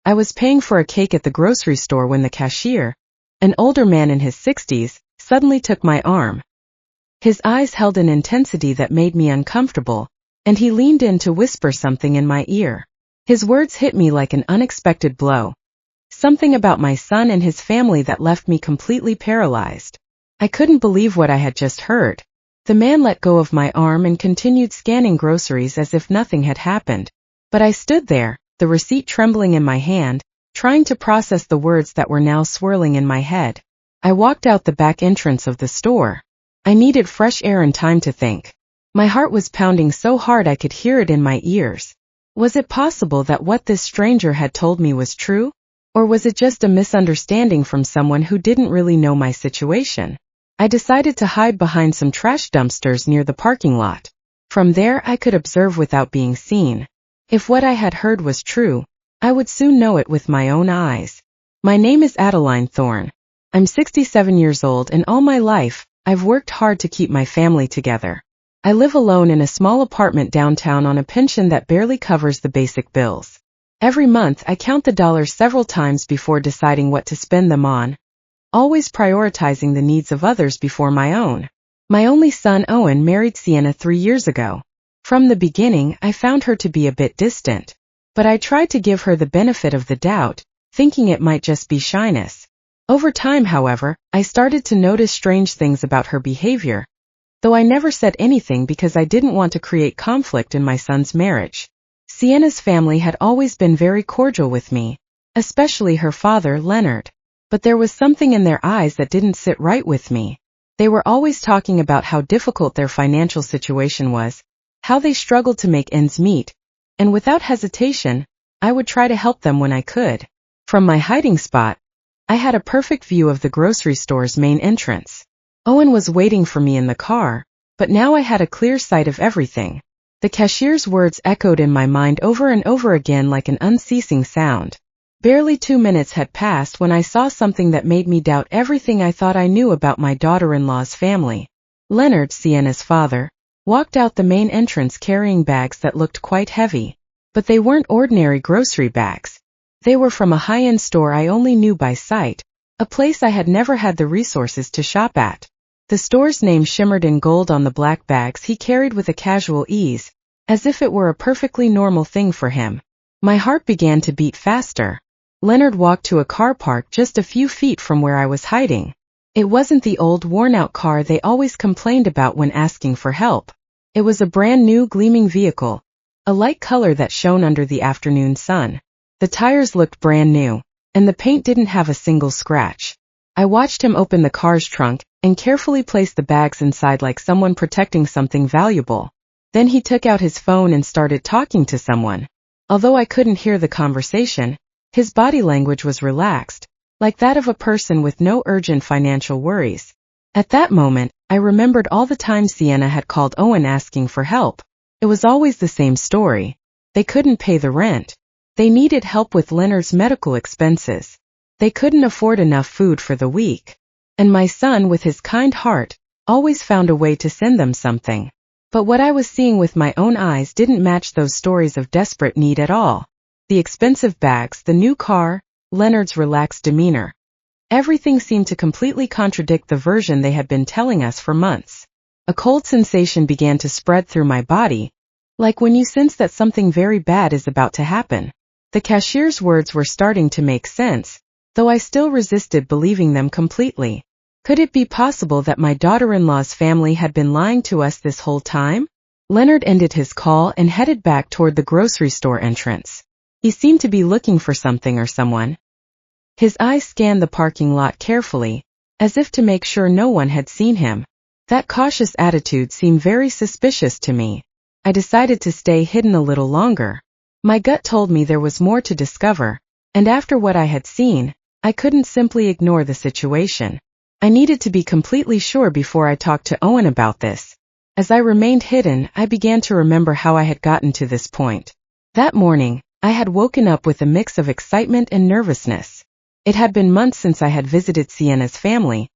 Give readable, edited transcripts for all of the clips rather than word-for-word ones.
I was paying for a cake at the grocery store when the cashier, an older man in his 60s, suddenly took my arm. His eyes held an intensity that made me uncomfortable, and he leaned in to whisper something in my ear. His words hit me like an unexpected blow. Something about my son and his family that left me completely paralyzed. I couldn't believe what I had just heard. The man let go of my arm and continued scanning groceries as if nothing had happened. But I stood there, the receipt trembling in my hand, trying to process the words that were now swirling in my head. I walked out the back entrance of the store. I needed fresh air and time to think. My heart was pounding so hard I could hear it in my ears. Was it possible that what this stranger had told me was true? Or was it just a misunderstanding from someone who didn't really know my situation? I decided to hide behind some trash dumpsters near the parking lot. From there I could observe without being seen. If what I had heard was true, I would soon know it with my own eyes. My name is Adeline Thorne. I'm 67 years old and all my life, I've worked hard to keep my family together. I live alone in a small apartment downtown on a pension that barely covers the basic bills. Every month I count the dollars several times before deciding what to spend them on, always prioritizing the needs of others before my own. My only son Owen married Sienna 3 years ago. From the beginning I found her to be a bit distant, but I tried to give her the benefit of the doubt, thinking it might just be shyness. Over time, however, I started to notice strange things about her behavior, though I never said anything because I didn't want to create conflict in my son's marriage. Sienna's family had always been very cordial with me, especially her father, Leonard. But there was something in their eyes that didn't sit right with me. They were always talking about how difficult their financial situation was, how they struggled to make ends meet, and without hesitation, I would try to help them when I could. From my hiding spot, I had a perfect view of the grocery store's main entrance. Owen was waiting for me in the car, but now I had a clear sight of everything. The cashier's words echoed in my mind over and over again like an unceasing sound. Barely 2 minutes had passed when I saw something that made me doubt everything I thought I knew about my daughter-in-law's family. Leonard, Sienna's father, walked out the main entrance carrying bags that looked quite heavy. But they weren't ordinary grocery bags. They were from a high-end store I only knew by sight, a place I had never had the resources to shop at. The store's name shimmered in gold on the black bags he carried with a casual ease, as if it were a perfectly normal thing for him. My heart began to beat faster. Leonard walked to a car parked just a few feet from where I was hiding. It wasn't the old worn-out car they always complained about when asking for help. It was a brand-new gleaming vehicle, a light color that shone under the afternoon sun. The tires looked brand new, and the paint didn't have a single scratch. I watched him open the car's trunk and carefully place the bags inside like someone protecting something valuable. Then he took out his phone and started talking to someone. Although I couldn't hear the conversation, his body language was relaxed, like that of a person with no urgent financial worries. At that moment, I remembered all the times Sienna had called Owen asking for help. It was always the same story. They couldn't pay the rent. They needed help with Leonard's medical expenses. They couldn't afford enough food for the week. And my son, with his kind heart, always found a way to send them something. But what I was seeing with my own eyes didn't match those stories of desperate need at all. The expensive bags, the new car, Leonard's relaxed demeanor. Everything seemed to completely contradict the version they had been telling us for months. A cold sensation began to spread through my body, like when you sense that something very bad is about to happen. The cashier's words were starting to make sense, though I still resisted believing them completely. Could it be possible that my daughter-in-law's family had been lying to us this whole time? Leonard ended his call and headed back toward the grocery store entrance. He seemed to be looking for something or someone. His eyes scanned the parking lot carefully, as if to make sure no one had seen him. That cautious attitude seemed very suspicious to me. I decided to stay hidden a little longer. My gut told me there was more to discover, and after what I had seen, I couldn't simply ignore the situation. I needed to be completely sure before I talked to Owen about this. As I remained hidden, I began to remember how I had gotten to this point. That morning, I had woken up with a mix of excitement and nervousness. It had been months since I had visited Sienna's family,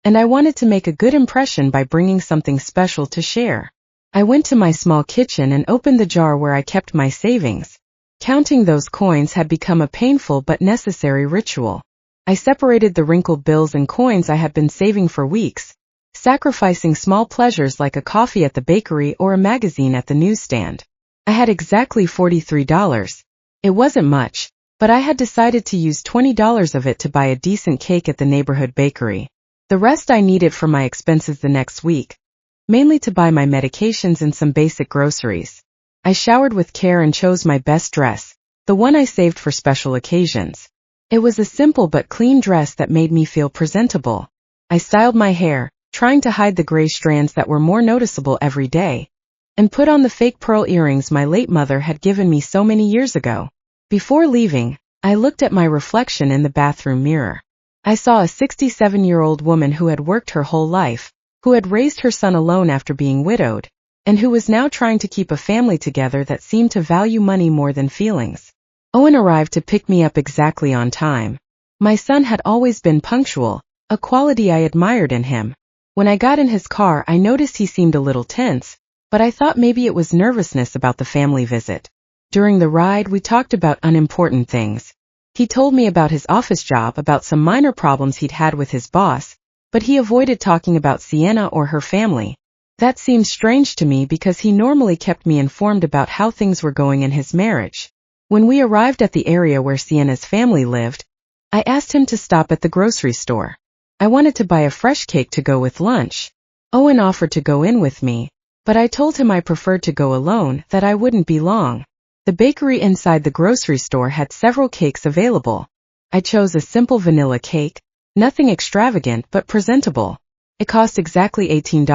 and I wanted to make a good impression by bringing something special to share. I went to my small kitchen and opened the jar where I kept my savings. Counting those coins had become a painful but necessary ritual. I separated the wrinkled bills and coins I had been saving for weeks, sacrificing small pleasures like a coffee at the bakery or a magazine at the newsstand. I had exactly $43. It wasn't much, but I had decided to use $20 of it to buy a decent cake at the neighborhood bakery. The rest I needed for my expenses the next week, mainly to buy my medications and some basic groceries. I showered with care and chose my best dress, the one I saved for special occasions. It was a simple but clean dress that made me feel presentable. I styled my hair, trying to hide the gray strands that were more noticeable every day, and put on the fake pearl earrings my late mother had given me so many years ago. Before leaving, I looked at my reflection in the bathroom mirror. I saw a 67-year-old woman who had worked her whole life, who had raised her son alone after being widowed, and who was now trying to keep a family together that seemed to value money more than feelings. Owen arrived to pick me up exactly on time. My son had always been punctual, a quality I admired in him. When I got in his car, I noticed he seemed a little tense, but I thought maybe it was nervousness about the family visit. During the ride, we talked about unimportant things. He told me about his office job, about some minor problems he'd had with his boss, but he avoided talking about Sienna or her family. That seemed strange to me because he normally kept me informed about how things were going in his marriage. When we arrived at the area where Sienna's family lived, I asked him to stop at the grocery store. I wanted to buy a fresh cake to go with lunch. Owen offered to go in with me, but I told him I preferred to go alone, that I wouldn't be long. The bakery inside the grocery store had several cakes available. I chose a simple vanilla cake, nothing extravagant but presentable. It cost exactly $18,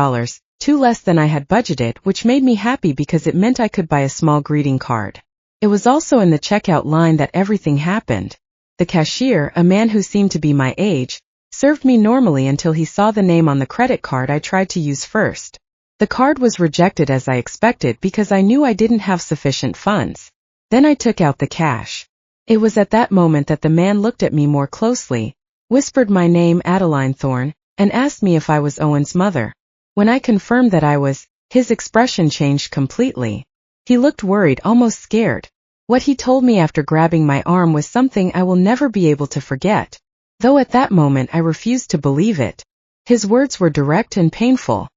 $2 less than I had budgeted, which made me happy because it meant I could buy a small greeting card. It was also in the checkout line that everything happened. The cashier, a man who seemed to be my age, served me normally until he saw the name on the credit card I tried to use first. The card was rejected as I expected because I knew I didn't have sufficient funds. Then I took out the cash. It was at that moment that the man looked at me more closely, whispered my name, Adeline Thorne, and asked me if I was Owen's mother. When I confirmed that I was, his expression changed completely. He looked worried, almost scared. What he told me after grabbing my arm was something I will never be able to forget, though at that moment I refused to believe it. His words were direct and painful.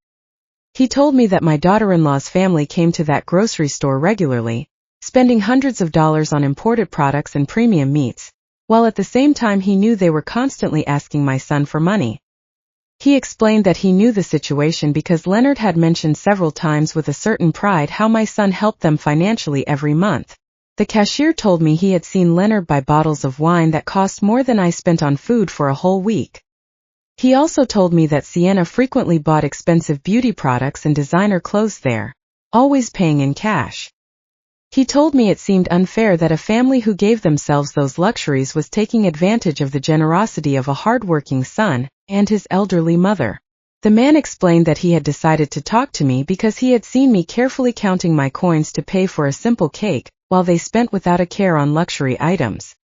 He told me that my daughter-in-law's family came to that grocery store regularly, spending hundreds of dollars on imported products and premium meats, while at the same time he knew they were constantly asking my son for money. He explained that he knew the situation because Leonard had mentioned several times with a certain pride how my son helped them financially every month. The cashier told me he had seen Leonard buy bottles of wine that cost more than I spent on food for a whole week. He also told me that Sienna frequently bought expensive beauty products and designer clothes there, always paying in cash. He told me it seemed unfair that a family who gave themselves those luxuries was taking advantage of the generosity of a hard-working son and his elderly mother. The man explained that he had decided to talk to me because he had seen me carefully counting my coins to pay for a simple cake, while they spent without a care on luxury items.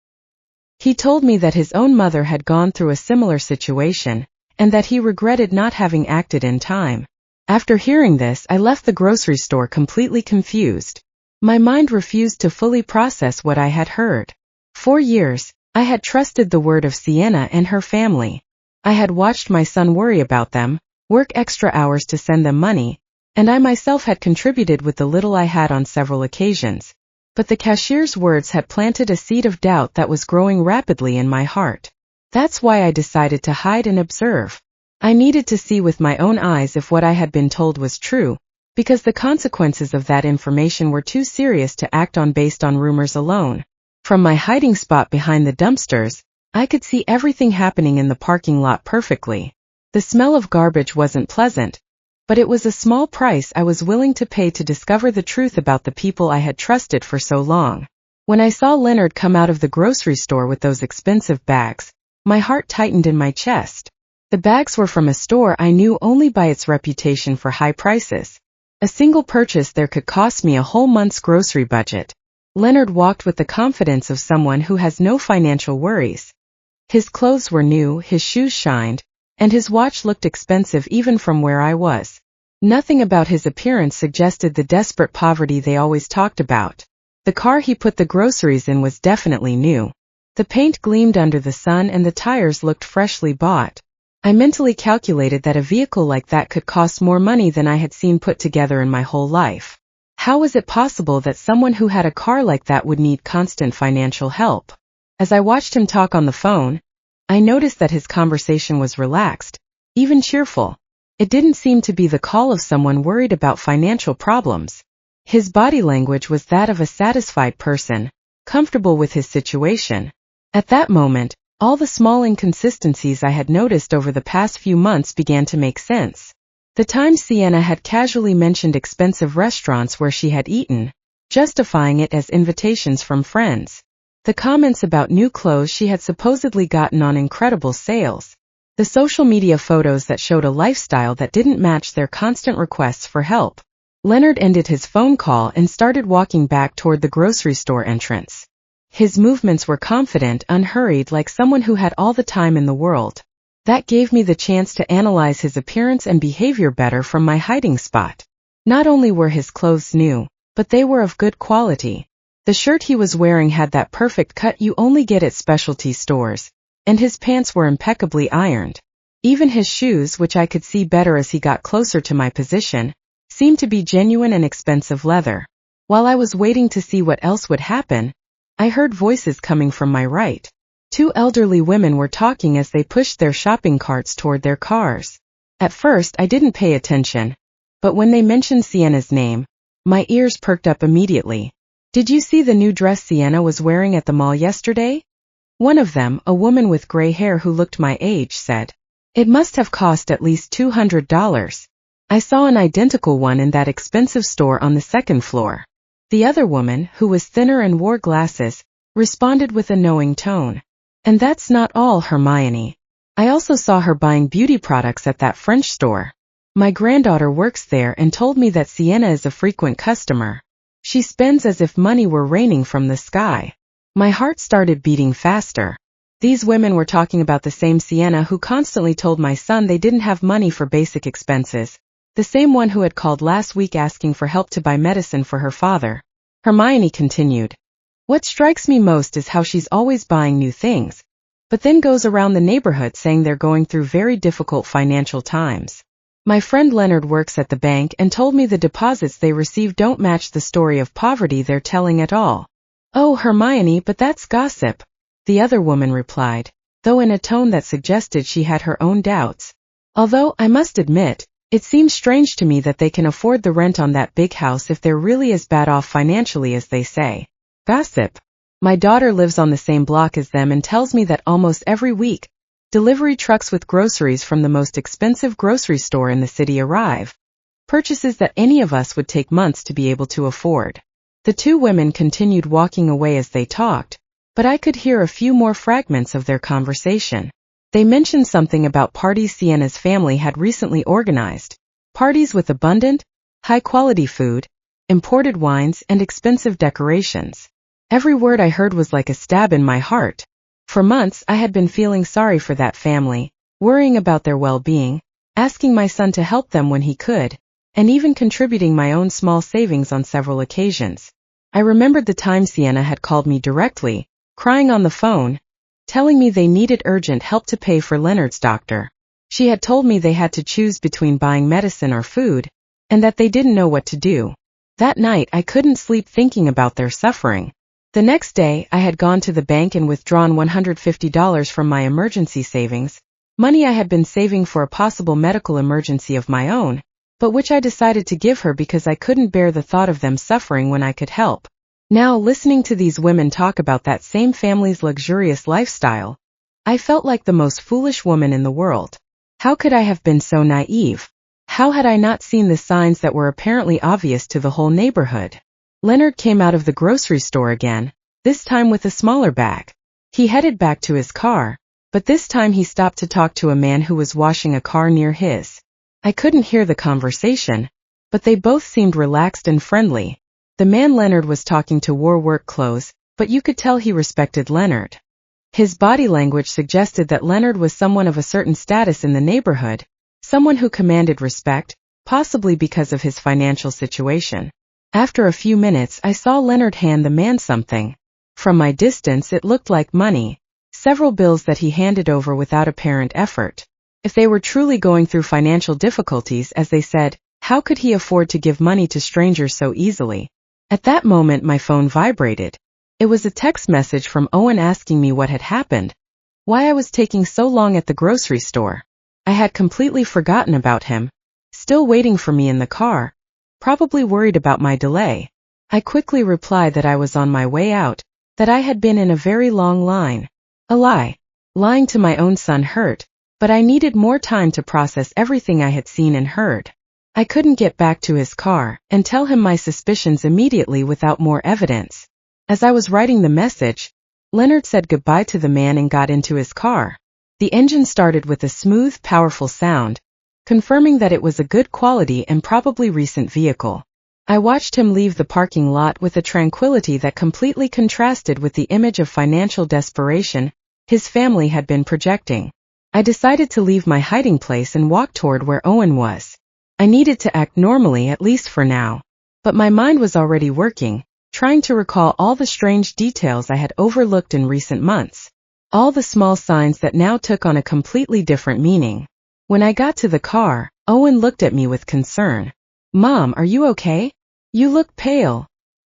He told me that his own mother had gone through a similar situation, and that he regretted not having acted in time. After hearing this, I left the grocery store completely confused. My mind refused to fully process what I had heard. For years, I had trusted the word of Sienna and her family. I had watched my son worry about them, work extra hours to send them money, and I myself had contributed with the little I had on several occasions. But the cashier's words had planted a seed of doubt that was growing rapidly in my heart. That's why I decided to hide and observe. I needed to see with my own eyes if what I had been told was true, because the consequences of that information were too serious to act on based on rumors alone. From my hiding spot behind the dumpsters, I could see everything happening in the parking lot perfectly. The smell of garbage wasn't pleasant, but it was a small price I was willing to pay to discover the truth about the people I had trusted for so long. When I saw Leonard come out of the grocery store with those expensive bags, my heart tightened in my chest. The bags were from a store I knew only by its reputation for high prices. A single purchase there could cost me a whole month's grocery budget. Leonard walked with the confidence of someone who has no financial worries. His clothes were new, his shoes shined, and his watch looked expensive even from where I was. Nothing about his appearance suggested the desperate poverty they always talked about. The car he put the groceries in was definitely new. The paint gleamed under the sun and the tires looked freshly bought. I mentally calculated that a vehicle like that could cost more money than I had seen put together in my whole life. How was it possible that someone who had a car like that would need constant financial help? As I watched him talk on the phone, I noticed that his conversation was relaxed, even cheerful. It didn't seem to be the call of someone worried about financial problems. His body language was that of a satisfied person, comfortable with his situation. At that moment, all the small inconsistencies I had noticed over the past few months began to make sense. The time Sienna had casually mentioned expensive restaurants where she had eaten, justifying it as invitations from friends. The comments about new clothes she had supposedly gotten on incredible sales. The social media photos that showed a lifestyle that didn't match their constant requests for help. Leonard ended his phone call and started walking back toward the grocery store entrance. His movements were confident, unhurried, like someone who had all the time in the world. That gave me the chance to analyze his appearance and behavior better from my hiding spot. Not only were his clothes new, but they were of good quality. The shirt he was wearing had that perfect cut you only get at specialty stores, and his pants were impeccably ironed. Even his shoes, which I could see better as he got closer to my position, seemed to be genuine and expensive leather. While I was waiting to see what else would happen, I heard voices coming from my right. Two elderly women were talking as they pushed their shopping carts toward their cars. At first I didn't pay attention, but when they mentioned Sienna's name, my ears perked up immediately. "Did you see the new dress Sienna was wearing at the mall yesterday?" One of them, a woman with gray hair who looked my age, said. "It must have cost at least $200. I saw an identical one in that expensive store on the second floor." The other woman, who was thinner and wore glasses, responded with a knowing tone. "And that's not all, Hermione. I also saw her buying beauty products at that French store. My granddaughter works there and told me that Sienna is a frequent customer. She spends as if money were raining from the sky." My heart started beating faster. These women were talking about the same Sienna who constantly told my son they didn't have money for basic expenses. The same one who had called last week asking for help to buy medicine for her father. Hermione continued. "What strikes me most is how she's always buying new things, but then goes around the neighborhood saying they're going through very difficult financial times. My friend Leonard works at the bank and told me the deposits they receive don't match the story of poverty they're telling at all." "Oh, Hermione, but that's gossip," the other woman replied, though in a tone that suggested she had her own doubts. "Although, I must admit, it seems strange to me that they can afford the rent on that big house if they're really as bad off financially as they say." "Gossip? My daughter lives on the same block as them and tells me that almost every week, delivery trucks with groceries from the most expensive grocery store in the city arrive. Purchases that any of us would take months to be able to afford." The two women continued walking away as they talked, but I could hear a few more fragments of their conversation. They mentioned something about parties Sienna's family had recently organized. Parties with abundant, high-quality food, imported wines, and expensive decorations. Every word I heard was like a stab in my heart. For months I had been feeling sorry for that family, worrying about their well-being, asking my son to help them when he could, and even contributing my own small savings on several occasions. I remembered the time Sienna had called me directly, crying on the phone, telling me they needed urgent help to pay for Leonard's doctor. She had told me they had to choose between buying medicine or food, and that they didn't know what to do. That night I couldn't sleep thinking about their suffering. The next day I had gone to the bank and withdrawn $150 from my emergency savings, money I had been saving for a possible medical emergency of my own, but which I decided to give her because I couldn't bear the thought of them suffering when I could help. Now, listening to these women talk about that same family's luxurious lifestyle, I felt like the most foolish woman in the world. How could I have been so naive? How had I not seen the signs that were apparently obvious to the whole neighborhood? Leonard came out of the grocery store again, this time with a smaller bag. He headed back to his car, but this time he stopped to talk to a man who was washing a car near his. I couldn't hear the conversation, but they both seemed relaxed and friendly. The man Leonard was talking to wore work clothes, but you could tell he respected Leonard. His body language suggested that Leonard was someone of a certain status in the neighborhood, someone who commanded respect, possibly because of his financial situation. After a few minutes I saw Leonard hand the man something. From my distance it looked like money, several bills that he handed over without apparent effort. If they were truly going through financial difficulties, as they said, how could he afford to give money to strangers so easily? At that moment my phone vibrated. It was a text message from Owen asking me what had happened, why I was taking so long at the grocery store. I had completely forgotten about him, still waiting for me in the car, probably worried about my delay. I quickly replied that I was on my way out, that I had been in a very long line. A lie. Lying to my own son hurt, but I needed more time to process everything I had seen and heard. I couldn't get back to his car and tell him my suspicions immediately without more evidence. As I was writing the message, Leonard said goodbye to the man and got into his car. The engine started with a smooth, powerful sound, confirming that it was a good quality and probably recent vehicle. I watched him leave the parking lot with a tranquility that completely contrasted with the image of financial desperation his family had been projecting. I decided to leave my hiding place and walk toward where Owen was. I needed to act normally, at least for now. But my mind was already working, trying to recall all the strange details I had overlooked in recent months. All the small signs that now took on a completely different meaning. When I got to the car, Owen looked at me with concern. "Mom, are you okay? You look pale,"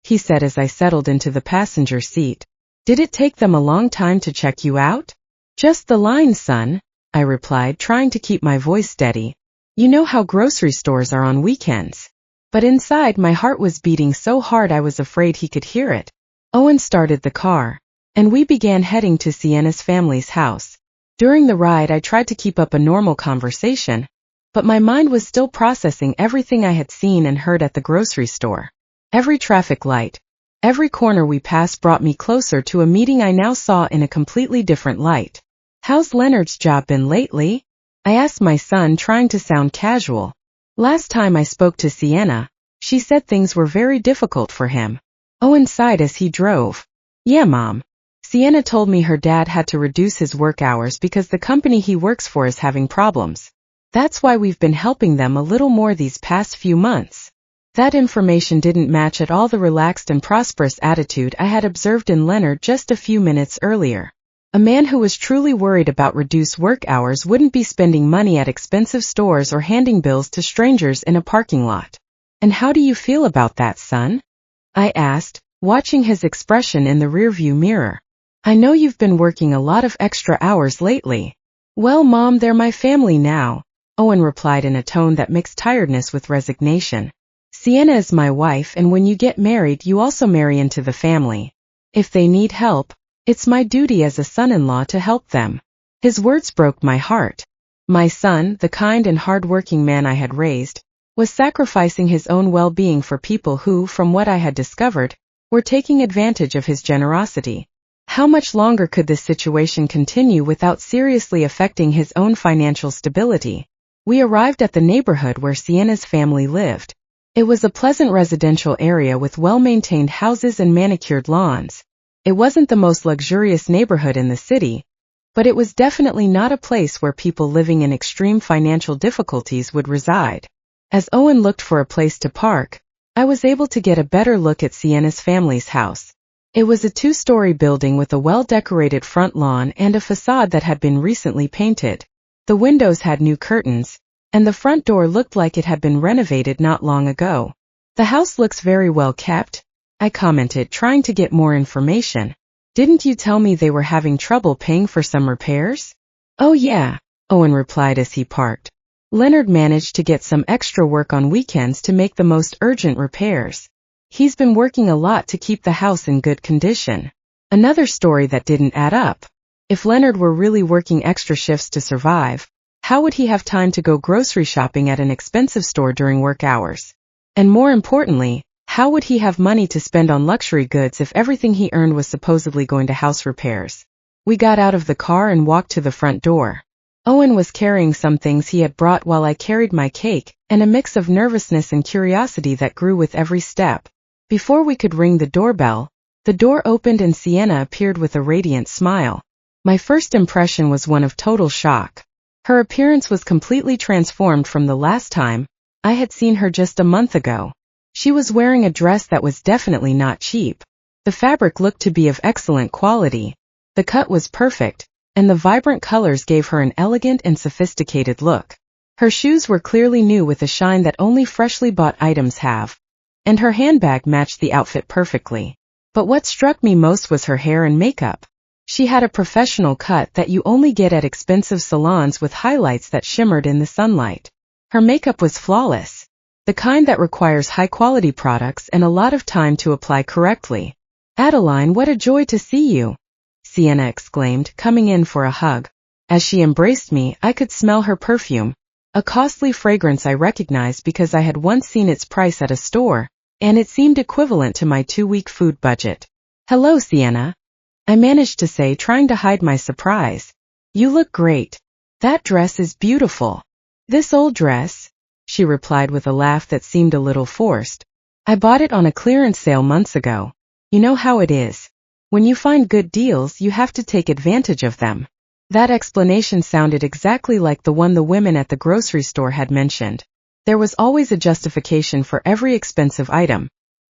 he said as I settled into the passenger seat. "Did it take them a long time to check you out?" "Just the line, son," I replied, trying to keep my voice steady. "You know how grocery stores are on weekends." But inside my heart was beating so hard I was afraid he could hear it. Owen started the car, and we began heading to Sienna's family's house. During the ride I tried to keep up a normal conversation, but my mind was still processing everything I had seen and heard at the grocery store. Every traffic light, every corner we passed brought me closer to a meeting I now saw in a completely different light. "How's Leonard's job been lately?" I asked my son, trying to sound casual. Last time I spoke to Sienna, she said things were very difficult for him. Owen sighed as he drove. "Yeah, Mom. Sienna told me her dad had to reduce his work hours because the company he works for is having problems. That's why we've been helping them a little more these past few months." That information didn't match at all the relaxed and prosperous attitude I had observed in Leonard just a few minutes earlier. A man who was truly worried about reduced work hours wouldn't be spending money at expensive stores or handing bills to strangers in a parking lot. "And how do you feel about that, son?" I asked, watching his expression in the rearview mirror. "I know you've been working a lot of extra hours lately." "Well, Mom, they're my family now," Owen replied in a tone that mixed tiredness with resignation. "Sienna is my wife, and when you get married you also marry into the family. If they need help, it's my duty as a son-in-law to help them." His words broke my heart. My son, the kind and hard-working man I had raised, was sacrificing his own well-being for people who, from what I had discovered, were taking advantage of his generosity. How much longer could this situation continue without seriously affecting his own financial stability? We arrived at the neighborhood where Sienna's family lived. It was a pleasant residential area with well-maintained houses and manicured lawns. It wasn't the most luxurious neighborhood in the city, but it was definitely not a place where people living in extreme financial difficulties would reside. As Owen looked for a place to park, I was able to get a better look at Sienna's family's house. It was a two-story building with a well-decorated front lawn and a facade that had been recently painted. The windows had new curtains, and the front door looked like it had been renovated not long ago. "The house looks very well kept," I commented, trying to get more information. "Didn't you tell me they were having trouble paying for some repairs?" "Oh yeah," Owen replied as he parked. "Leonard managed to get some extra work on weekends to make the most urgent repairs. He's been working a lot to keep the house in good condition." Another story that didn't add up. If Leonard were really working extra shifts to survive, how would he have time to go grocery shopping at an expensive store during work hours? And more importantly, how would he have money to spend on luxury goods if everything he earned was supposedly going to house repairs? We got out of the car and walked to the front door. Owen was carrying some things he had brought while I carried my cake, and a mix of nervousness and curiosity that grew with every step. Before we could ring the doorbell, the door opened and Sienna appeared with a radiant smile. My first impression was one of total shock. Her appearance was completely transformed from the last time I had seen her just a month ago. She was wearing a dress that was definitely not cheap. The fabric looked to be of excellent quality. The cut was perfect, and the vibrant colors gave her an elegant and sophisticated look. Her shoes were clearly new with a shine that only freshly bought items have, and her handbag matched the outfit perfectly. But what struck me most was her hair and makeup. She had a professional cut that you only get at expensive salons with highlights that shimmered in the sunlight. Her makeup was flawless, the kind that requires high-quality products and a lot of time to apply correctly. "Adeline, what a joy to see you!" Sienna exclaimed, coming in for a hug. As she embraced me, I could smell her perfume, a costly fragrance I recognized because I had once seen its price at a store, and it seemed equivalent to my 2-week food budget. "Hello, Sienna," I managed to say, trying to hide my surprise. "You look great. That dress is beautiful." "This old dress?" she replied with a laugh that seemed a little forced. "I bought it on a clearance sale months ago. You know how it is. When you find good deals, you have to take advantage of them." That explanation sounded exactly like the one the women at the grocery store had mentioned. There was always a justification for every expensive item.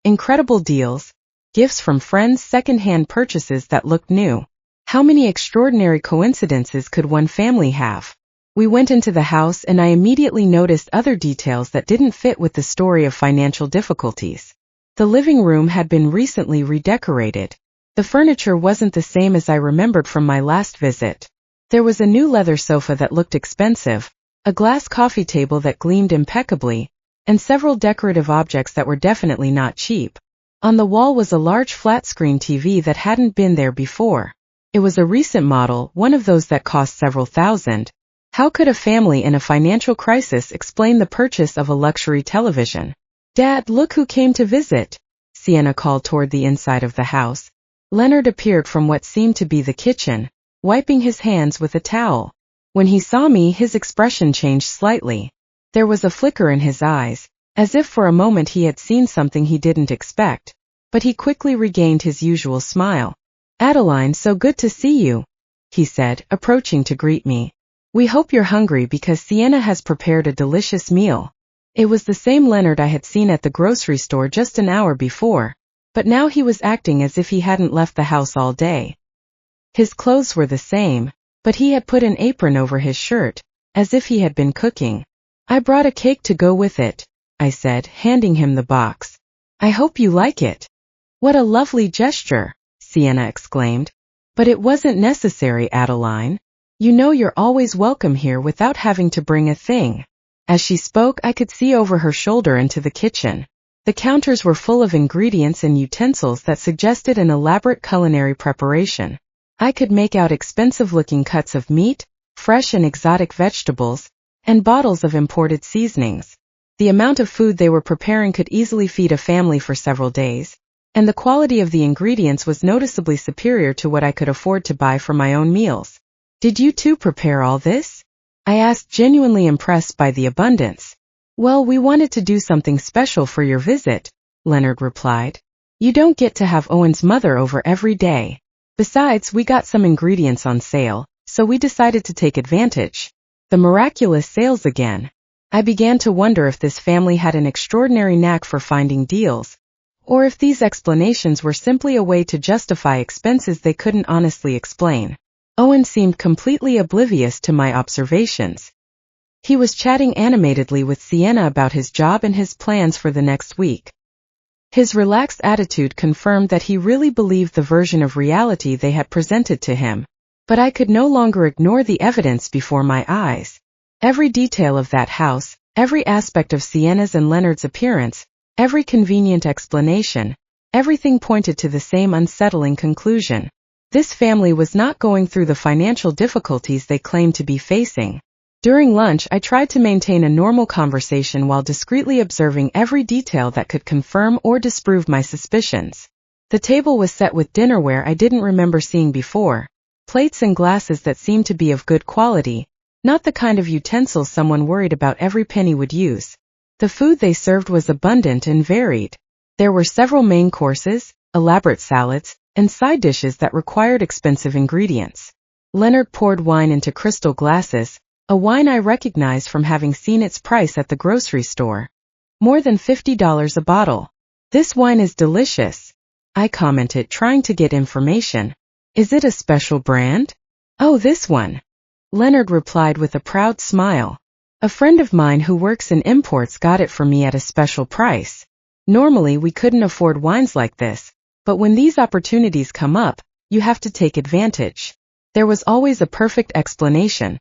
Incredible deals, gifts from friends, second-hand purchases that looked new. How many extraordinary coincidences could one family have? We went into the house and I immediately noticed other details that didn't fit with the story of financial difficulties. The living room had been recently redecorated. The furniture wasn't the same as I remembered from my last visit. There was a new leather sofa that looked expensive, a glass coffee table that gleamed impeccably, and several decorative objects that were definitely not cheap. On the wall was a large flat-screen TV that hadn't been there before. It was a recent model, one of those that cost several thousand. How could a family in a financial crisis explain the purchase of a luxury television? "Dad, look who came to visit," Sienna called toward the inside of the house. Leonard appeared from what seemed to be the kitchen, wiping his hands with a towel. When he saw me, his expression changed slightly. There was a flicker in his eyes, as if for a moment he had seen something he didn't expect, but he quickly regained his usual smile. "Adeline, so good to see you," he said, approaching to greet me. "We hope you're hungry because Sienna has prepared a delicious meal." It was the same Leonard I had seen at the grocery store just an hour before, but now he was acting as if he hadn't left the house all day. His clothes were the same, but he had put an apron over his shirt, as if he had been cooking. "I brought a cake to go with it," I said, handing him the box. "I hope you like it." "What a lovely gesture," Sienna exclaimed. "But it wasn't necessary, Adeline. You know you're always welcome here without having to bring a thing." As she spoke, I could see over her shoulder into the kitchen. The counters were full of ingredients and utensils that suggested an elaborate culinary preparation. I could make out expensive-looking cuts of meat, fresh and exotic vegetables, and bottles of imported seasonings. The amount of food they were preparing could easily feed a family for several days, and the quality of the ingredients was noticeably superior to what I could afford to buy for my own meals. "Did you two prepare all this?" I asked, genuinely impressed by the abundance. "Well, we wanted to do something special for your visit," Leonard replied. "You don't get to have Owen's mother over every day. Besides, we got some ingredients on sale, so we decided to take advantage." The miraculous sales again. I began to wonder if this family had an extraordinary knack for finding deals, or if these explanations were simply a way to justify expenses they couldn't honestly explain. Owen seemed completely oblivious to my observations. He was chatting animatedly with Sienna about his job and his plans for the next week. His relaxed attitude confirmed that he really believed the version of reality they had presented to him, but I could no longer ignore the evidence before my eyes. Every detail of that house, every aspect of Sienna's and Leonard's appearance, every convenient explanation, everything pointed to the same unsettling conclusion. This family was not going through the financial difficulties they claimed to be facing. During lunch, I tried to maintain a normal conversation while discreetly observing every detail that could confirm or disprove my suspicions. The table was set with dinnerware I didn't remember seeing before, plates and glasses that seemed to be of good quality, not the kind of utensils someone worried about every penny would use. The food they served was abundant and varied. There were several main courses, elaborate salads, and side dishes that required expensive ingredients. Leonard poured wine into crystal glasses, a wine I recognized from having seen its price at the grocery store. More than $50 a bottle. This wine is delicious, I commented, trying to get information. Is it a special brand? Oh, this one, Leonard replied with a proud smile. A friend of mine who works in imports got it for me at a special price. Normally we couldn't afford wines like this, but when these opportunities come up, you have to take advantage. There was always a perfect explanation.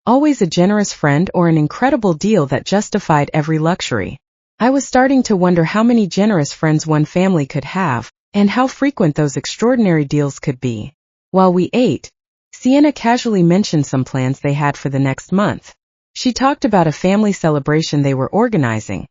Always a generous friend or an incredible deal that justified every luxury. I was starting to wonder how many generous friends one family could have, and how frequent those extraordinary deals could be. While we ate, Sienna casually mentioned some plans they had for the next month. She talked about a family celebration they were organizing.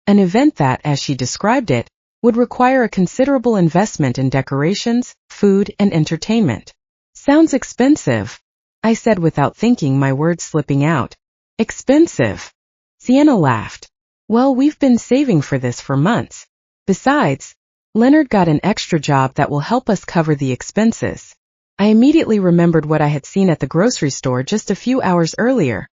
An event that, as she described it, would require a considerable investment in decorations, food, and entertainment. Sounds expensive, I said without thinking, my words slipping out. Expensive? Sienna laughed. Well, we've been saving for this for months. Besides, Leonard got an extra job that will help us cover the expenses. I immediately remembered what I had seen at the grocery store just a few hours earlier.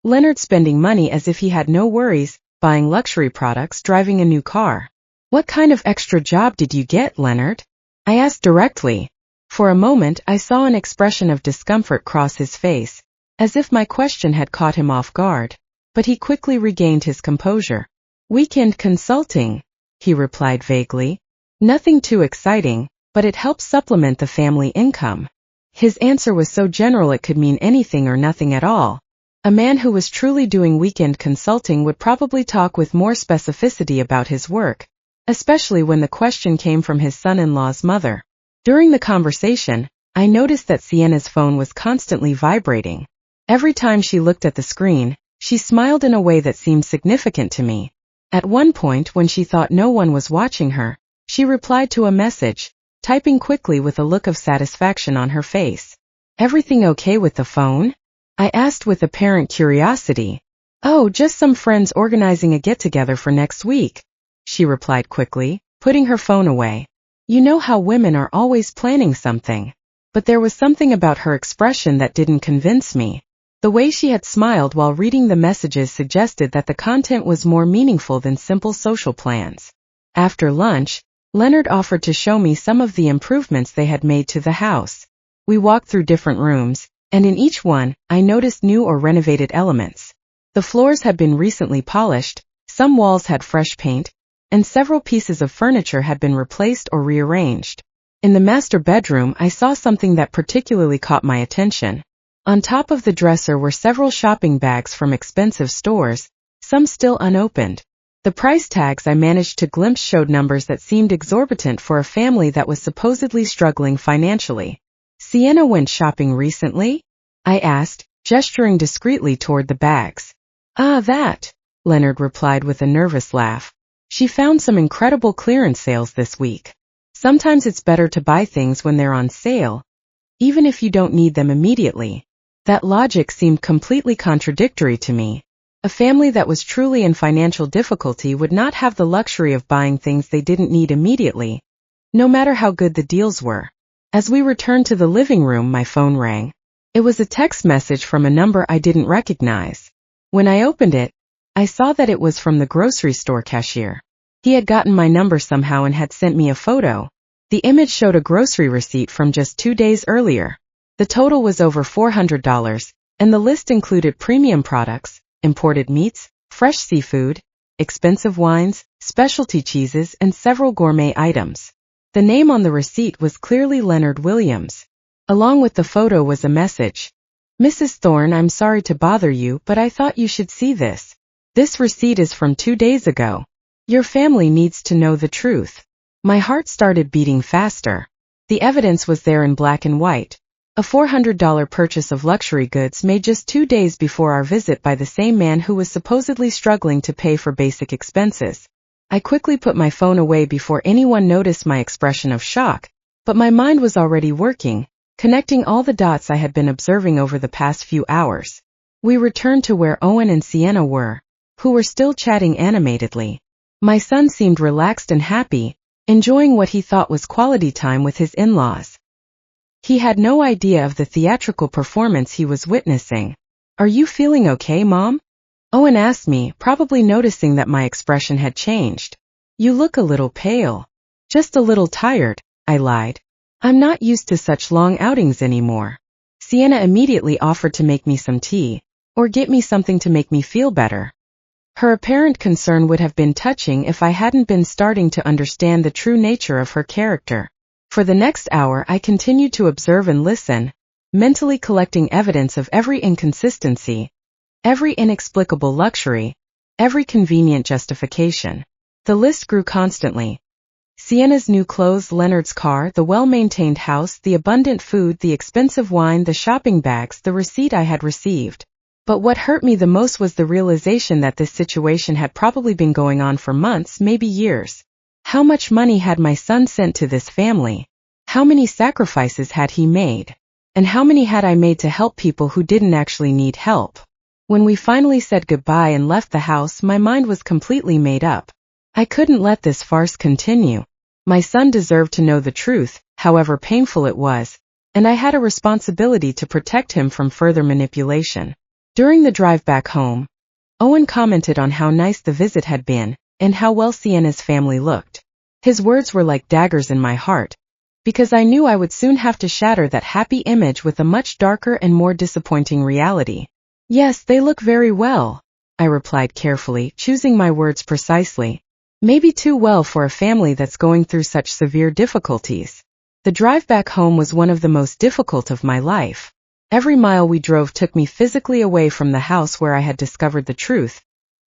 Leonard spending money as if he had no worries, buying luxury products, driving a new car. What kind of extra job did you get, Leonard? I asked directly. For a moment I saw an expression of discomfort cross his face, as if my question had caught him off guard. But he quickly regained his composure. Weekend consulting, he replied vaguely. Nothing too exciting, but it helps supplement the family income. His answer was so general it could mean anything or nothing at all. A man who was truly doing weekend consulting would probably talk with more specificity about his work, especially when the question came from his son-in-law's mother. During the conversation, I noticed that Sienna's phone was constantly vibrating. Every time she looked at the screen, she smiled in a way that seemed significant to me. At one point, when she thought no one was watching her, she replied to a message, typing quickly with a look of satisfaction on her face. Everything okay with the phone? I asked with apparent curiosity. Oh, just some friends organizing a get-together for next week, she replied quickly, putting her phone away. You know how women are always planning something. But there was something about her expression that didn't convince me. The way she had smiled while reading the messages suggested that the content was more meaningful than simple social plans. After lunch, Leonard offered to show me some of the improvements they had made to the house. We walked through different rooms, and in each one, I noticed new or renovated elements. The floors had been recently polished, some walls had fresh paint, and several pieces of furniture had been replaced or rearranged. In the master bedroom, I saw something that particularly caught my attention. On top of the dresser were several shopping bags from expensive stores, some still unopened. The price tags I managed to glimpse showed numbers that seemed exorbitant for a family that was supposedly struggling financially. Sienna went shopping recently? I asked, gesturing discreetly toward the bags. Ah, that, Leonard replied with a nervous laugh. She found some incredible clearance sales this week. Sometimes it's better to buy things when they're on sale, even if you don't need them immediately. That logic seemed completely contradictory to me. A family that was truly in financial difficulty would not have the luxury of buying things they didn't need immediately, no matter how good the deals were. As we returned to the living room, my phone rang. It was a text message from a number I didn't recognize. When I opened it, I saw that it was from the grocery store cashier. He had gotten my number somehow and had sent me a photo. The image showed a grocery receipt from just 2 days earlier. The total was over $400, and the list included premium products, imported meats, fresh seafood, expensive wines, specialty cheeses, and several gourmet items. The name on the receipt was clearly Leonard Williams. Along with the photo was a message. Mrs. Thorne, I'm sorry to bother you, but I thought you should see this. This receipt is from 2 days ago. Your family needs to know the truth. My heart started beating faster. The evidence was there in black and white. A $400 purchase of luxury goods made just 2 days before our visit by the same man who was supposedly struggling to pay for basic expenses. I quickly put my phone away before anyone noticed my expression of shock, but my mind was already working, connecting all the dots I had been observing over the past few hours. We returned to where Owen and Sienna were, who were still chatting animatedly. My son seemed relaxed and happy, enjoying what he thought was quality time with his in-laws. He had no idea of the theatrical performance he was witnessing. Are you feeling okay, Mom? Owen asked me, probably noticing that my expression had changed. You look a little pale. Just a little tired, I lied. I'm not used to such long outings anymore. Sienna immediately offered to make me some tea, or get me something to make me feel better. Her apparent concern would have been touching if I hadn't been starting to understand the true nature of her character. For the next hour I continued to observe and listen, mentally collecting evidence of every inconsistency, every inexplicable luxury, every convenient justification. The list grew constantly. Sienna's new clothes, Leonard's car, the well-maintained house, the abundant food, the expensive wine, the shopping bags, the receipt I had received. But what hurt me the most was the realization that this situation had probably been going on for months, maybe years. How much money had my son sent to this family? How many sacrifices had he made? And how many had I made to help people who didn't actually need help? When we finally said goodbye and left the house, my mind was completely made up. I couldn't let this farce continue. My son deserved to know the truth, however painful it was, and I had a responsibility to protect him from further manipulation. During the drive back home, Owen commented on how nice the visit had been, and how well Sienna's family looked. His words were like daggers in my heart, because I knew I would soon have to shatter that happy image with a much darker and more disappointing reality. Yes, they look very well, I replied carefully, choosing my words precisely. Maybe too well for a family that's going through such severe difficulties. The drive back home was one of the most difficult of my life. Every mile we drove took me physically away from the house where I had discovered the truth,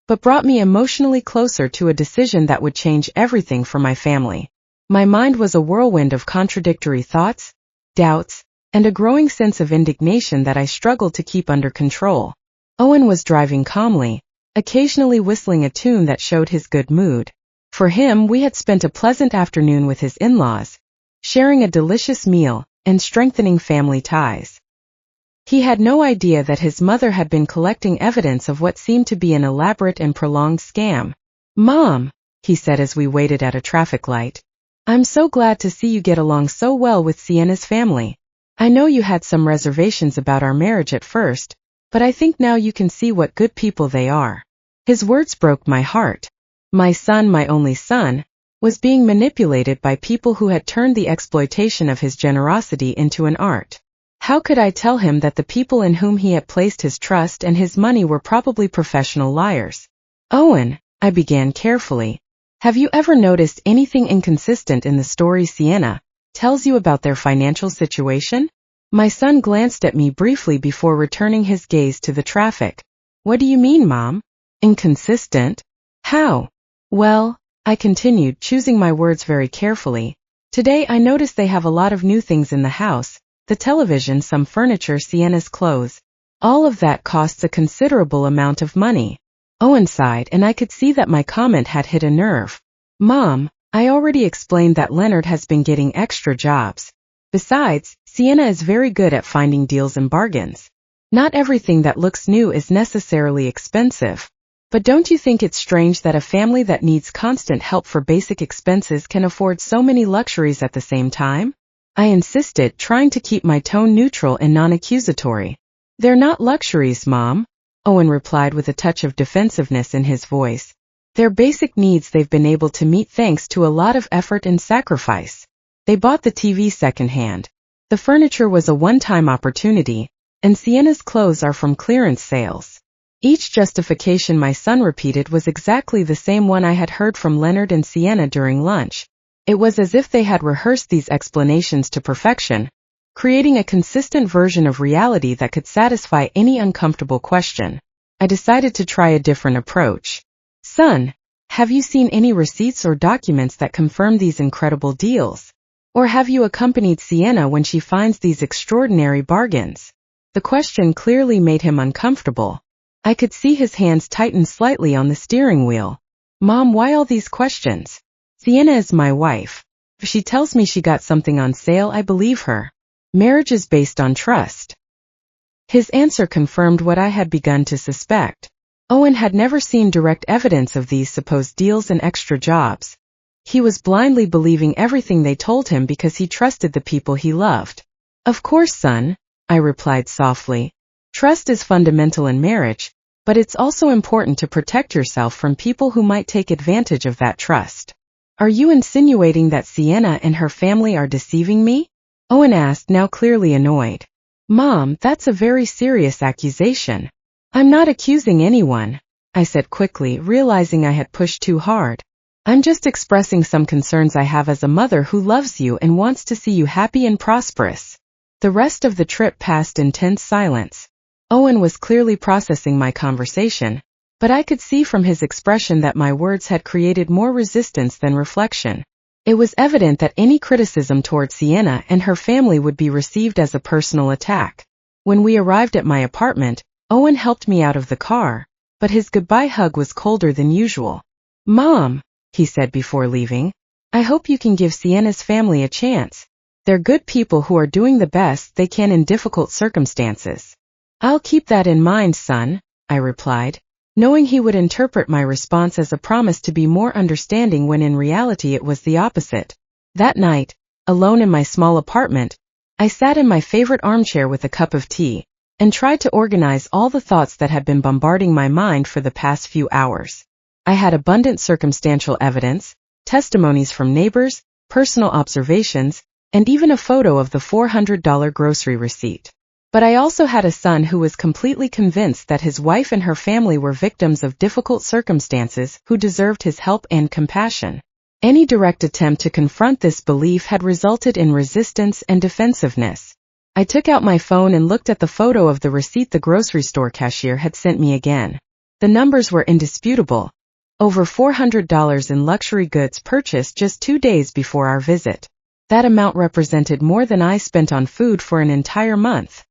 but brought me emotionally closer to a decision that would change everything for my family. My mind was a whirlwind of contradictory thoughts, doubts, and a growing sense of indignation that I struggled to keep under control. Owen was driving calmly, occasionally whistling a tune that showed his good mood. For him, we had spent a pleasant afternoon with his in-laws, sharing a delicious meal and strengthening family ties. He had no idea that his mother had been collecting evidence of what seemed to be an elaborate and prolonged scam. Mom, he said as we waited at a traffic light, I'm so glad to see you get along so well with Sienna's family. I know you had some reservations about our marriage at first, but I think now you can see what good people they are. His words broke my heart. My son, my only son, was being manipulated by people who had turned the exploitation of his generosity into an art. How could I tell him that the people in whom he had placed his trust and his money were probably professional liars? Owen, I began carefully, have you ever noticed anything inconsistent in the story Sienna tells you about their financial situation? My son glanced at me briefly before returning his gaze to the traffic. What do you mean, Mom? Inconsistent? How? Well, I continued, choosing my words very carefully. Today I noticed they have a lot of new things in the house. The television, some furniture, Sienna's clothes. All of that costs a considerable amount of money. Owen sighed, and I could see that my comment had hit a nerve. Mom, I already explained that Leonard has been getting extra jobs. Besides, Sienna is very good at finding deals and bargains. Not everything that looks new is necessarily expensive. But don't you think it's strange that a family that needs constant help for basic expenses can afford so many luxuries at the same time? I insisted, trying to keep my tone neutral and non-accusatory. They're not luxuries, Mom, Owen replied with a touch of defensiveness in his voice. They're basic needs they've been able to meet thanks to a lot of effort and sacrifice. They bought the TV secondhand. The furniture was a one-time opportunity, and Sienna's clothes are from clearance sales. Each justification my son repeated was exactly the same one I had heard from Leonard and Sienna during lunch. It was as if they had rehearsed these explanations to perfection, creating a consistent version of reality that could satisfy any uncomfortable question. I decided to try a different approach. Son, have you seen any receipts or documents that confirm these incredible deals? Or have you accompanied Sienna when she finds these extraordinary bargains? The question clearly made him uncomfortable. I could see his hands tighten slightly on the steering wheel. Mom, why all these questions? Sienna is my wife. If she tells me she got something on sale, I believe her. Marriage is based on trust. His answer confirmed what I had begun to suspect. Owen had never seen direct evidence of these supposed deals and extra jobs. He was blindly believing everything they told him because he trusted the people he loved. Of course, son, I replied softly. Trust is fundamental in marriage, but it's also important to protect yourself from people who might take advantage of that trust. Are you insinuating that Sienna and her family are deceiving me? Owen asked, now clearly annoyed. Mom, that's a very serious accusation. I'm not accusing anyone, I said quickly, realizing I had pushed too hard. I'm just expressing some concerns I have as a mother who loves you and wants to see you happy and prosperous. The rest of the trip passed in tense silence. Owen was clearly processing my conversation, but I could see from his expression that my words had created more resistance than reflection. It was evident that any criticism toward Sienna and her family would be received as a personal attack. When we arrived at my apartment, Owen helped me out of the car, but his goodbye hug was colder than usual. Mom, he said before leaving, I hope you can give Sienna's family a chance. They're good people who are doing the best they can in difficult circumstances. I'll keep that in mind, son, I replied, knowing he would interpret my response as a promise to be more understanding when in reality it was the opposite. That night, alone in my small apartment, I sat in my favorite armchair with a cup of tea, and tried to organize all the thoughts that had been bombarding my mind for the past few hours. I had abundant circumstantial evidence, testimonies from neighbors, personal observations, and even a photo of the $400 grocery receipt. But I also had a son who was completely convinced that his wife and her family were victims of difficult circumstances who deserved his help and compassion. Any direct attempt to confront this belief had resulted in resistance and defensiveness. I took out my phone and looked at the photo of the receipt the grocery store cashier had sent me again. The numbers were indisputable. Over $400 in luxury goods purchased just 2 days before our visit. That amount represented more than I spent on food for an entire month.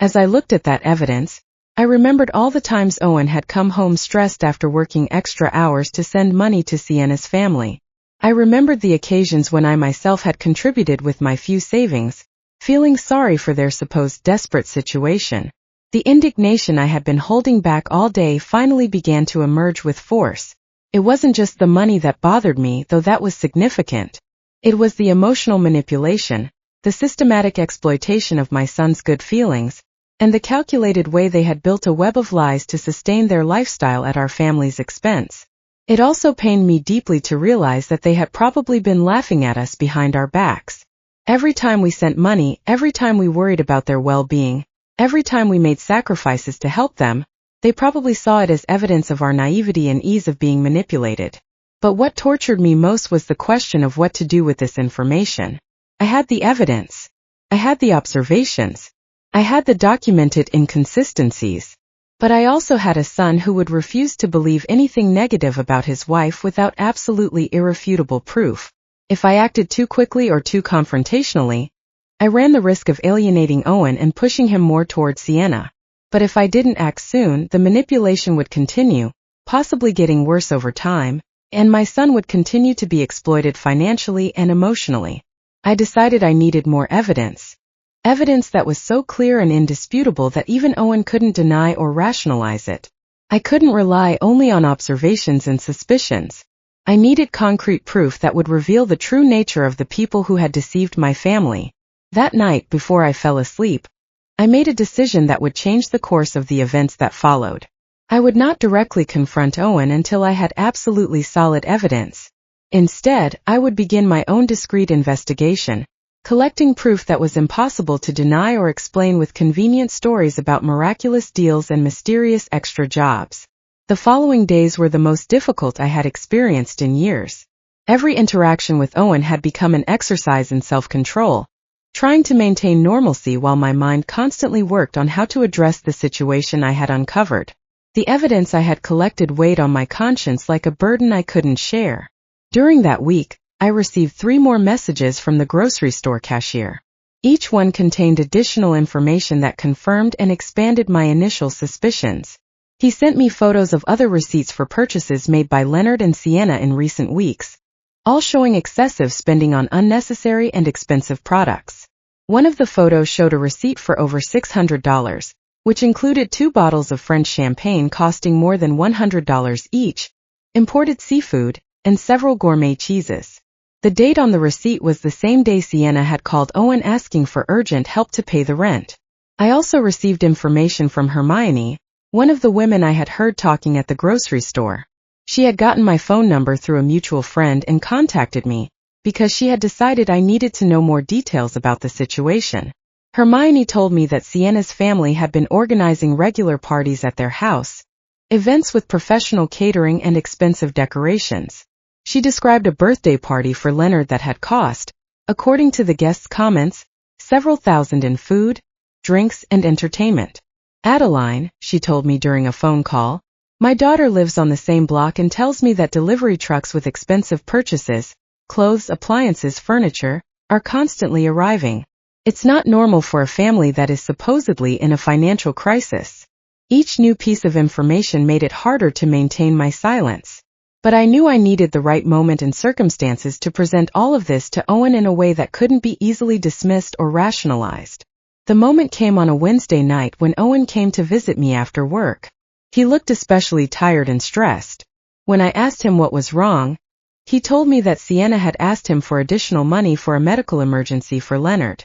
As I looked at that evidence, I remembered all the times Owen had come home stressed after working extra hours to send money to Sienna's family. I remembered the occasions when I myself had contributed with my few savings, feeling sorry for their supposed desperate situation. The indignation I had been holding back all day finally began to emerge with force. It wasn't just the money that bothered me, though that was significant. It was the emotional manipulation, the systematic exploitation of my son's good feelings, and the calculated way they had built a web of lies to sustain their lifestyle at our family's expense. It also pained me deeply to realize that they had probably been laughing at us behind our backs. Every time we sent money, every time we worried about their well-being, every time we made sacrifices to help them, they probably saw it as evidence of our naivety and ease of being manipulated. But what tortured me most was the question of what to do with this information. I had the evidence. I had the observations. I had the documented inconsistencies. But I also had a son who would refuse to believe anything negative about his wife without absolutely irrefutable proof. If I acted too quickly or too confrontationally, I ran the risk of alienating Owen and pushing him more toward Sienna. But if I didn't act soon, the manipulation would continue, possibly getting worse over time, and my son would continue to be exploited financially and emotionally. I decided I needed more evidence. Evidence that was so clear and indisputable that even Owen couldn't deny or rationalize it. I couldn't rely only on observations and suspicions. I needed concrete proof that would reveal the true nature of the people who had deceived my family. That night, before I fell asleep, I made a decision that would change the course of the events that followed. I would not directly confront Owen until I had absolutely solid evidence. Instead, I would begin my own discreet investigation, collecting proof that was impossible to deny or explain with convenient stories about miraculous deals and mysterious extra jobs. The following days were the most difficult I had experienced in years. Every interaction with Owen had become an exercise in self-control, trying to maintain normalcy while my mind constantly worked on how to address the situation I had uncovered. The evidence I had collected weighed on my conscience like a burden I couldn't share. During that week, I received 3 more messages from the grocery store cashier. Each one contained additional information that confirmed and expanded my initial suspicions. He sent me photos of other receipts for purchases made by Leonard and Sienna in recent weeks, all showing excessive spending on unnecessary and expensive products. One of the photos showed a receipt for over $600, which included 2 bottles of French champagne costing more than $100 each, imported seafood, and several gourmet cheeses. The date on the receipt was the same day Sienna had called Owen asking for urgent help to pay the rent. I also received information from Hermione, one of the women I had heard talking at the grocery store. She had gotten my phone number through a mutual friend and contacted me, because she had decided I needed to know more details about the situation. Hermione told me that Sienna's family had been organizing regular parties at their house, events with professional catering and expensive decorations. She described a birthday party for Leonard that had cost, according to the guests' comments, several thousand in food, drinks, and entertainment. Adeline, she told me during a phone call, my daughter lives on the same block and tells me that delivery trucks with expensive purchases, clothes, appliances, furniture, are constantly arriving. It's not normal for a family that is supposedly in a financial crisis. Each new piece of information made it harder to maintain my silence. But I knew I needed the right moment and circumstances to present all of this to Owen in a way that couldn't be easily dismissed or rationalized. The moment came on a Wednesday night when Owen came to visit me after work. He looked especially tired and stressed. When I asked him what was wrong, he told me that Sienna had asked him for additional money for a medical emergency for Leonard.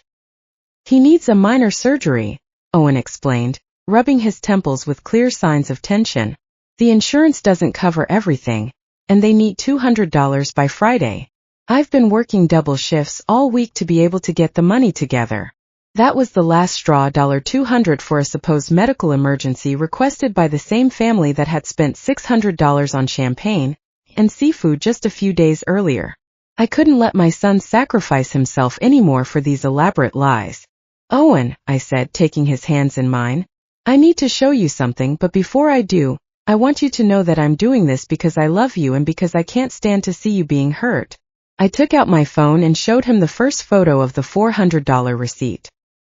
He needs a minor surgery, Owen explained, rubbing his temples with clear signs of tension. The insurance doesn't cover everything, and they need $200 by Friday. I've been working double shifts all week to be able to get the money together. That was the last straw, $200 for a supposed medical emergency requested by the same family that had spent $600 on champagne and seafood just a few days earlier. I couldn't let my son sacrifice himself anymore for these elaborate lies. Owen, I said, taking his hands in mine, I need to show you something, but before I do, I want you to know that I'm doing this because I love you and because I can't stand to see you being hurt. I took out my phone and showed him the first photo of the $400 receipt.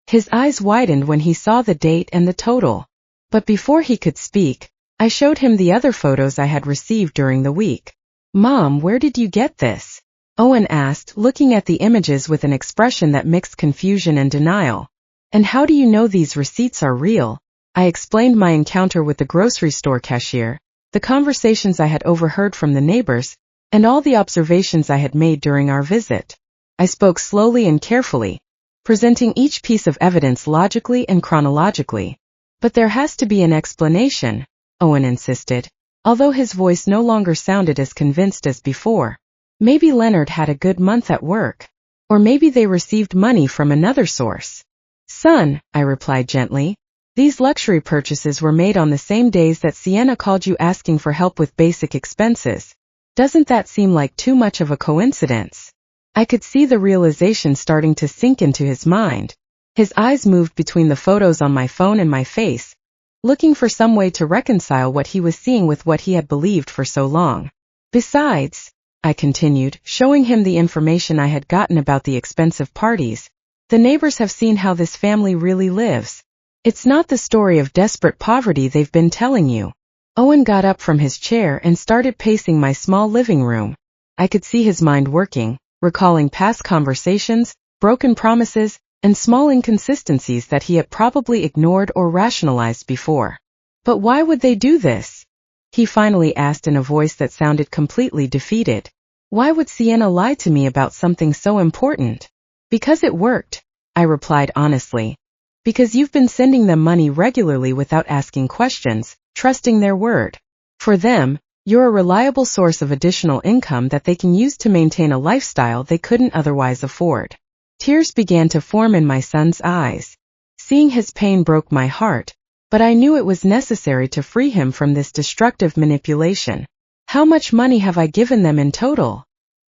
His eyes widened when he saw the date and the total. But before he could speak, I showed him the other photos I had received during the week. Mom, where did you get this? Owen asked, looking at the images with an expression that mixed confusion and denial. And how do you know these receipts are real? I explained my encounter with the grocery store cashier, the conversations I had overheard from the neighbors, and all the observations I had made during our visit. I spoke slowly and carefully, presenting each piece of evidence logically and chronologically. But there has to be an explanation, Owen insisted, although his voice no longer sounded as convinced as before. Maybe Leonard had a good month at work. Or maybe they received money from another source. Son, I replied gently, these luxury purchases were made on the same days that Sienna called you asking for help with basic expenses. Doesn't that seem like too much of a coincidence? I could see the realization starting to sink into his mind. His eyes moved between the photos on my phone and my face, looking for some way to reconcile what he was seeing with what he had believed for so long. Besides, I continued, showing him the information I had gotten about the expensive parties, the neighbors have seen how this family really lives. It's not the story of desperate poverty they've been telling you. Owen got up from his chair and started pacing my small living room. I could see his mind working, recalling past conversations, broken promises, and small inconsistencies that he had probably ignored or rationalized before. But why would they do this? He finally asked in a voice that sounded completely defeated. Why would Sienna lie to me about something so important? Because it worked, I replied honestly. Because you've been sending them money regularly without asking questions, trusting their word. For them, you're a reliable source of additional income that they can use to maintain a lifestyle they couldn't otherwise afford. Tears began to form in my son's eyes. Seeing his pain broke my heart, but I knew it was necessary to free him from this destructive manipulation. How much money have I given them in total?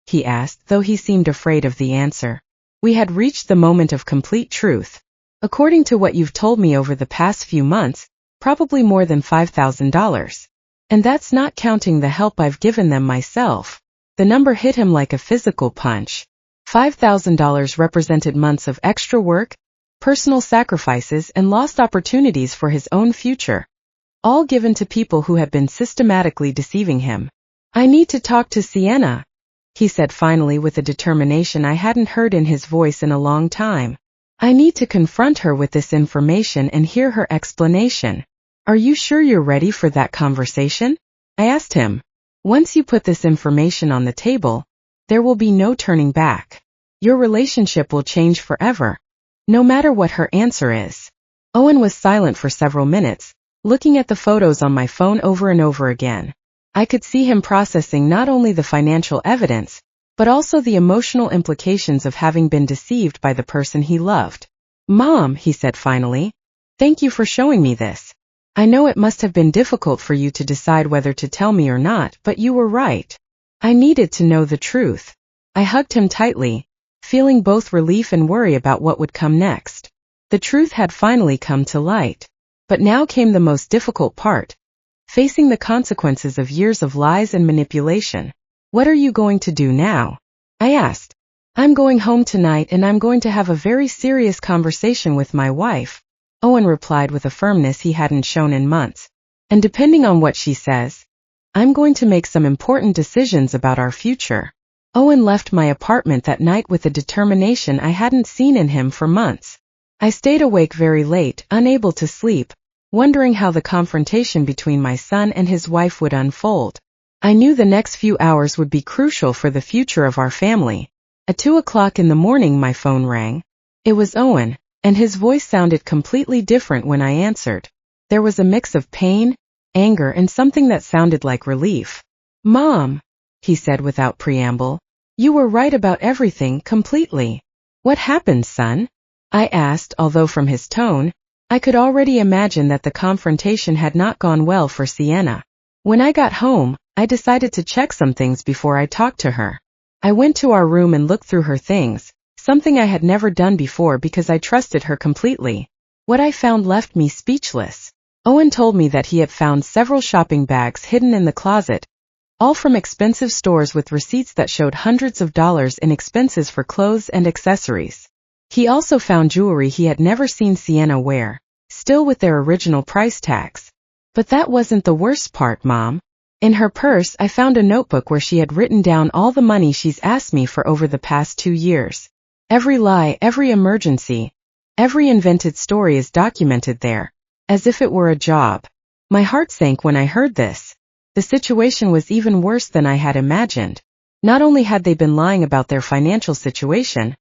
He asked, though he seemed afraid of the answer. We had reached the moment of complete truth. According to what you've told me over the past few months, probably more than $5,000. And that's not counting the help I've given them myself. The number hit him like a physical punch. $5,000 represented months of extra work, personal sacrifices, and lost opportunities for his own future. All given to people who had been systematically deceiving him. I need to talk to Sienna, he said finally with a determination I hadn't heard in his voice in a long time. I need to confront her with this information and hear her explanation. Are you sure you're ready for that conversation? I asked him. Once you put this information on the table, there will be no turning back. Your relationship will change forever. No matter what her answer is. Owen was silent for several minutes, looking at the photos on my phone over and over again. I could see him processing not only the financial evidence, but also the emotional implications of having been deceived by the person he loved. "Mom," he said finally, "thank you for showing me this. I know it must have been difficult for you to decide whether to tell me or not, but you were right. I needed to know the truth." I hugged him tightly, feeling both relief and worry about what would come next. The truth had finally come to light. But now came the most difficult part, facing the consequences of years of lies and manipulation. "What are you going to do now?" I asked. "I'm going home tonight and I'm going to have a very serious conversation with my wife," Owen replied with a firmness he hadn't shown in months. "And depending on what she says, I'm going to make some important decisions about our future." Owen left my apartment that night with a determination I hadn't seen in him for months. I stayed awake very late, unable to sleep, wondering how the confrontation between my son and his wife would unfold. I knew the next few hours would be crucial for the future of our family. At 2 o'clock in the morning my phone rang. It was Owen, and his voice sounded completely different when I answered. There was a mix of pain, anger, and something that sounded like relief. "Mom," he said without preamble, "you were right about everything completely." "What happened, son?" I asked, although from his tone, I could already imagine that the confrontation had not gone well for Sienna. When I got home, I decided to check some things before I talked to her. I went to our room and looked through her things, something I had never done before because I trusted her completely. What I found left me speechless. Owen told me that he had found several shopping bags hidden in the closet, all from expensive stores with receipts that showed hundreds of dollars in expenses for clothes and accessories. He also found jewelry he had never seen Sienna wear, still with their original price tags. But that wasn't the worst part, Mom. In her purse I found a notebook where she had written down all the money she's asked me for over the past 2 years. Every lie, every emergency, every invented story is documented there, as if it were a job. My heart sank when I heard this. The situation was even worse than I had imagined. Not only had they been lying about their financial situation,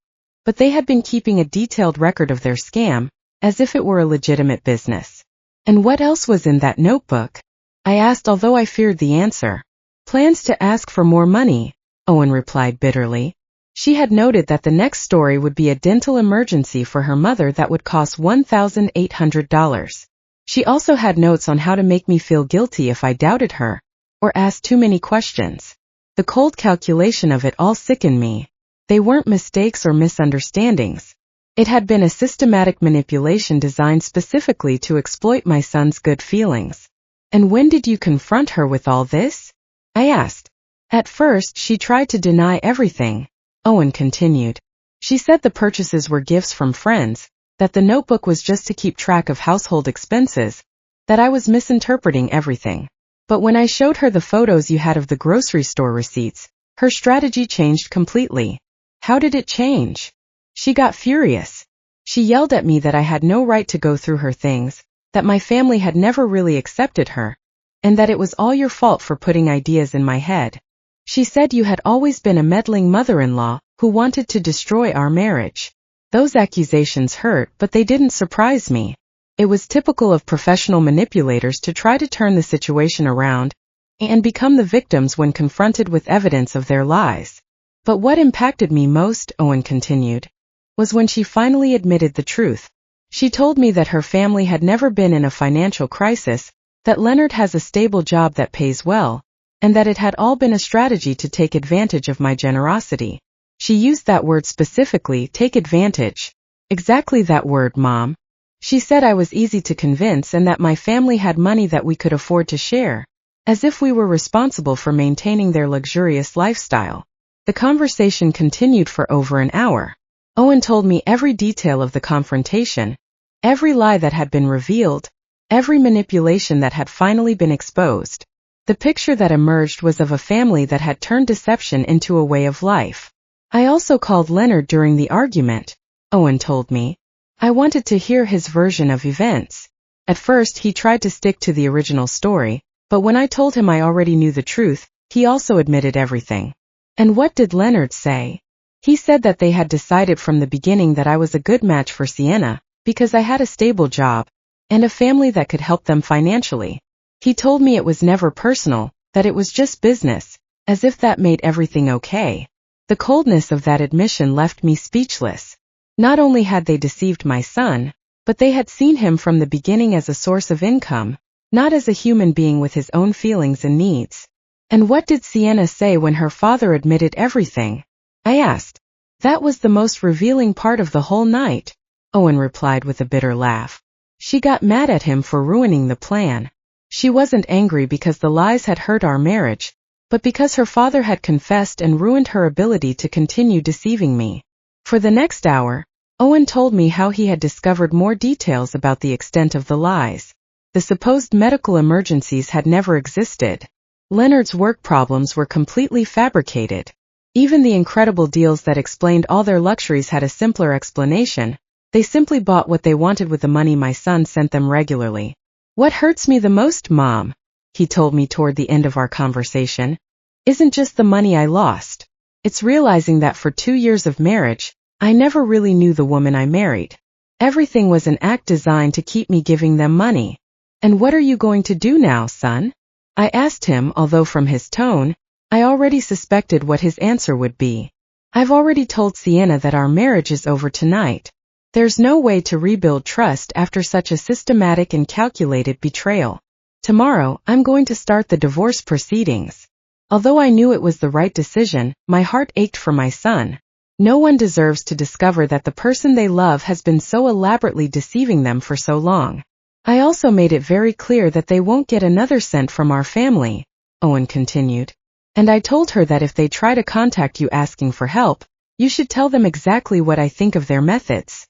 but they had been keeping a detailed record of their scam, as if it were a legitimate business. And what else was in that notebook? I asked, although I feared the answer. "Plans to ask for more money," Owen replied bitterly. She had noted that the next story would be a dental emergency for her mother that would cost $1,800. She also had notes on how to make me feel guilty if I doubted her, or asked too many questions. The cold calculation of it all sickened me. They weren't mistakes or misunderstandings. It had been a systematic manipulation designed specifically to exploit my son's good feelings. "And when did you confront her with all this?" I asked. "At first, she tried to deny everything," Owen continued. "She said the purchases were gifts from friends, that the notebook was just to keep track of household expenses, that I was misinterpreting everything. But when I showed her the photos you had of the grocery store receipts, her strategy changed completely." "How did it change?" "She got furious. She yelled at me that I had no right to go through her things, that my family had never really accepted her, and that it was all your fault for putting ideas in my head. She said you had always been a meddling mother-in-law who wanted to destroy our marriage." Those accusations hurt, but they didn't surprise me. It was typical of professional manipulators to try to turn the situation around and become the victims when confronted with evidence of their lies. "But what impacted me most," Owen continued, "was when she finally admitted the truth. She told me that her family had never been in a financial crisis, that Leonard has a stable job that pays well, and that it had all been a strategy to take advantage of my generosity. She used that word specifically, take advantage. Exactly that word, Mom. She said I was easy to convince and that my family had money that we could afford to share, as if we were responsible for maintaining their luxurious lifestyle." The conversation continued for over an hour. Owen told me every detail of the confrontation, every lie that had been revealed, every manipulation that had finally been exposed. The picture that emerged was of a family that had turned deception into a way of life. "I also called Leonard during the argument," Owen told me. "I wanted to hear his version of events. At first he tried to stick to the original story, but when I told him I already knew the truth, he also admitted everything." "And what did Leonard say?" "He said that they had decided from the beginning that I was a good match for Sienna, because I had a stable job, and a family that could help them financially. He told me it was never personal, that it was just business, as if that made everything okay. The coldness of that admission left me speechless. Not only had they deceived my son, but they had seen him from the beginning as a source of income, not as a human being with his own feelings and needs. And what did Sienna say when her father admitted everything? I asked. That was the most revealing part of the whole night, Owen replied with a bitter laugh. She got mad at him for ruining the plan. She wasn't angry because the lies had hurt our marriage, but because her father had confessed and ruined her ability to continue deceiving me. For the next hour, Owen told me how he had discovered more details about the extent of the lies. The supposed medical emergencies had never existed. Leonard's work problems were completely fabricated. Even the incredible deals that explained all their luxuries had a simpler explanation. They simply bought what they wanted with the money my son sent them regularly. What hurts me the most, Mom, he told me toward the end of our conversation, isn't just the money I lost. It's realizing that for 2 years of marriage, I never really knew the woman I married. Everything was an act designed to keep me giving them money. And what are you going to do now, son? I asked him, although from his tone, I already suspected what his answer would be. I've already told Sienna that our marriage is over tonight. There's no way to rebuild trust after such a systematic and calculated betrayal. Tomorrow, I'm going to start the divorce proceedings. Although I knew it was the right decision, my heart ached for my son. No one deserves to discover that the person they love has been so elaborately deceiving them for so long. I also made it very clear that they won't get another cent from our family, Owen continued. And I told her that if they try to contact you asking for help, you should tell them exactly what I think of their methods.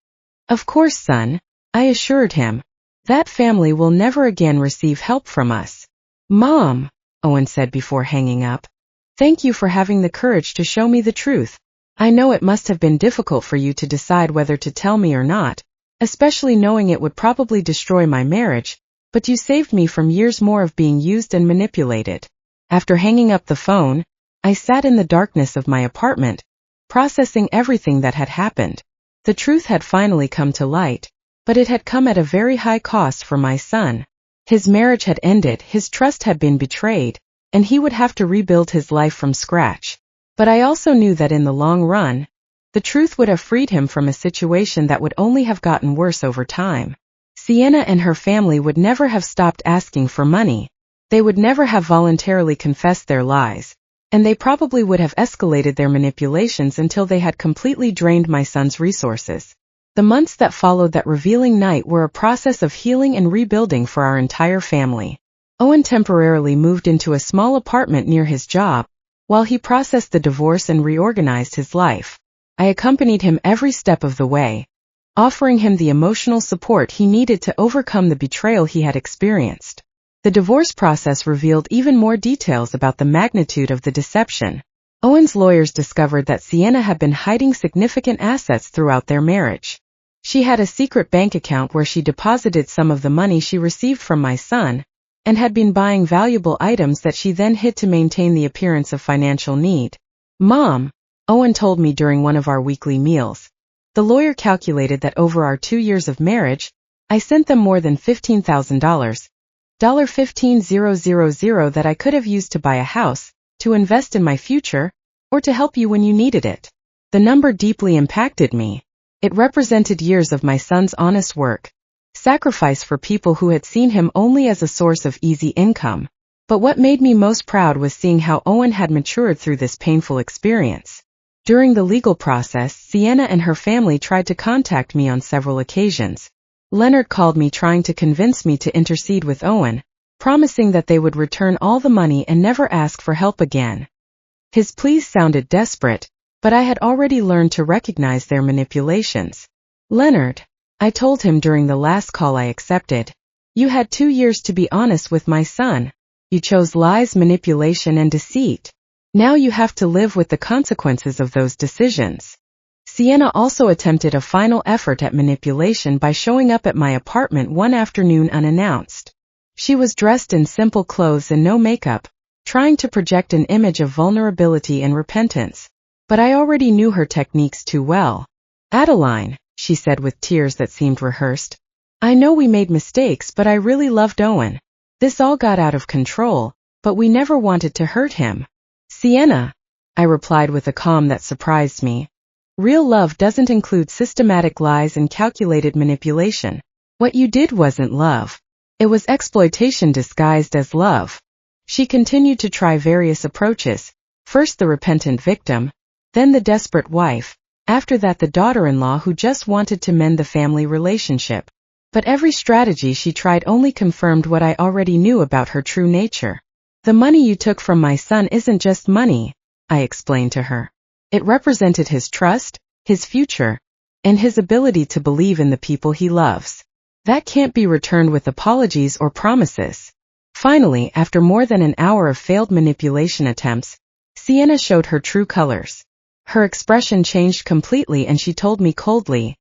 Of course, son, I assured him. That family will never again receive help from us. Mom, Owen said before hanging up, thank you for having the courage to show me the truth. I know it must have been difficult for you to decide whether to tell me or not, especially knowing it would probably destroy my marriage, but you saved me from years more of being used and manipulated. After hanging up the phone, I sat in the darkness of my apartment, processing everything that had happened. The truth had finally come to light, but it had come at a very high cost for my son. His marriage had ended, his trust had been betrayed, and he would have to rebuild his life from scratch. But I also knew that in the long run, the truth would have freed him from a situation that would only have gotten worse over time. Sienna and her family would never have stopped asking for money. They would never have voluntarily confessed their lies, and they probably would have escalated their manipulations until they had completely drained my son's resources. The months that followed that revealing night were a process of healing and rebuilding for our entire family. Owen temporarily moved into a small apartment near his job, while he processed the divorce and reorganized his life. I accompanied him every step of the way, offering him the emotional support he needed to overcome the betrayal he had experienced. The divorce process revealed even more details about the magnitude of the deception. Owen's lawyers discovered that Sienna had been hiding significant assets throughout their marriage. She had a secret bank account where she deposited some of the money she received from my son, and had been buying valuable items that she then hid to maintain the appearance of financial need. Mom, Owen told me during one of our weekly meals. The lawyer calculated that over our 2 years of marriage, I sent them more than $15,000. $15,000 that I could have used to buy a house, to invest in my future, or to help you when you needed it. The number deeply impacted me. It represented years of my son's honest work, sacrifice for people who had seen him only as a source of easy income. But what made me most proud was seeing how Owen had matured through this painful experience. During the legal process, Sienna and her family tried to contact me on several occasions. Leonard called me trying to convince me to intercede with Owen, promising that they would return all the money and never ask for help again. His pleas sounded desperate, but I had already learned to recognize their manipulations. Leonard, I told him during the last call I accepted, you had 2 years to be honest with my son. You chose lies, manipulation, and deceit. Now you have to live with the consequences of those decisions. Sienna also attempted a final effort at manipulation by showing up at my apartment one afternoon unannounced. She was dressed in simple clothes and no makeup, trying to project an image of vulnerability and repentance. But I already knew her techniques too well. Adeline, she said with tears that seemed rehearsed, I know we made mistakes, but I really loved Owen. This all got out of control, but we never wanted to hurt him. Sienna, I replied with a calm that surprised me. Real love doesn't include systematic lies and calculated manipulation. What you did wasn't love. It was exploitation disguised as love. She continued to try various approaches, first the repentant victim, then the desperate wife, after that the daughter-in-law who just wanted to mend the family relationship. But every strategy she tried only confirmed what I already knew about her true nature. The money you took from my son isn't just money, I explained to her. It represented his trust, his future, and his ability to believe in the people he loves. That can't be returned with apologies or promises. Finally, after more than an hour of failed manipulation attempts, Sienna showed her true colors. Her expression changed completely and she told me coldly,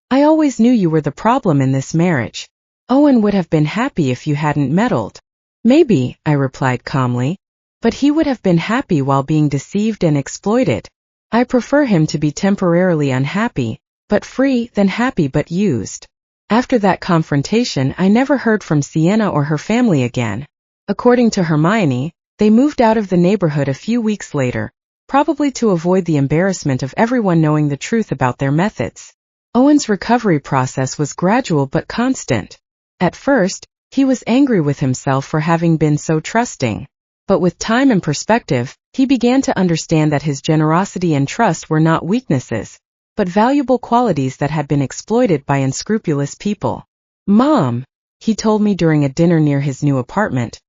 I always knew you were the problem in this marriage. Owen would have been happy if you hadn't meddled. Maybe, I replied calmly, but he would have been happy while being deceived and exploited. I prefer him to be temporarily unhappy, but free, than happy but used. After that confrontation, I never heard from Sienna or her family again. According to Hermione, they moved out of the neighborhood a few weeks later, probably to avoid the embarrassment of everyone knowing the truth about their methods. Owen's recovery process was gradual but constant. At first, he was angry with himself for having been so trusting. But with time and perspective, he began to understand that his generosity and trust were not weaknesses, but valuable qualities that had been exploited by unscrupulous people. Mom, he told me during a dinner near his new apartment,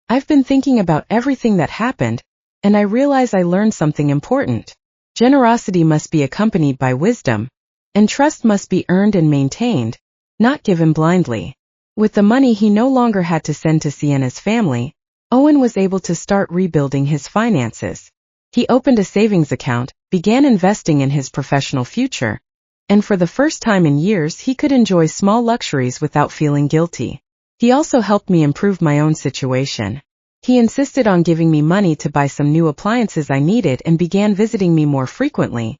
I've been thinking about everything that happened, and I realize I learned something important. Generosity must be accompanied by wisdom, and trust must be earned and maintained, not given blindly. With the money he no longer had to send to Sienna's family, Owen was able to start rebuilding his finances. He opened a savings account, began investing in his professional future, and for the first time in years he could enjoy small luxuries without feeling guilty. He also helped me improve my own situation. He insisted on giving me money to buy some new appliances I needed and began visiting me more frequently,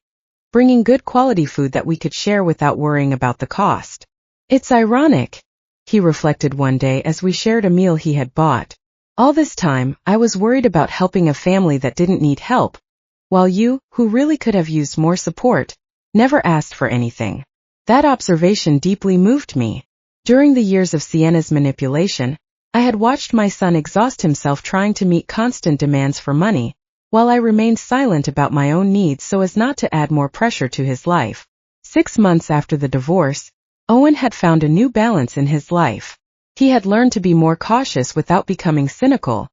bringing good quality food that we could share without worrying about the cost. It's ironic, he reflected one day as we shared a meal he had bought. All this time, I was worried about helping a family that didn't need help, while you, who really could have used more support, never asked for anything. That observation deeply moved me. During the years of Sienna's manipulation, I had watched my son exhaust himself trying to meet constant demands for money, while I remained silent about my own needs so as not to add more pressure to his life. 6 months after the divorce, Owen had found a new balance in his life. He had learned to be more cautious without becoming cynical,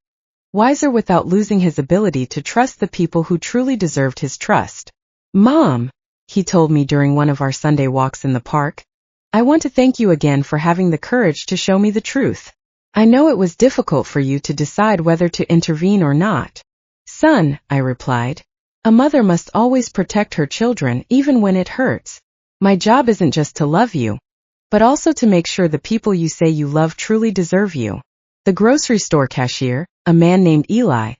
wiser without losing his ability to trust the people who truly deserved his trust. Mom, he told me during one of our Sunday walks in the park, I want to thank you again for having the courage to show me the truth. I know it was difficult for you to decide whether to intervene or not. Son, I replied, a mother must always protect her children even when it hurts. My job isn't just to love you, but also to make sure the people you say you love truly deserve you. The grocery store cashier, a man named Eli,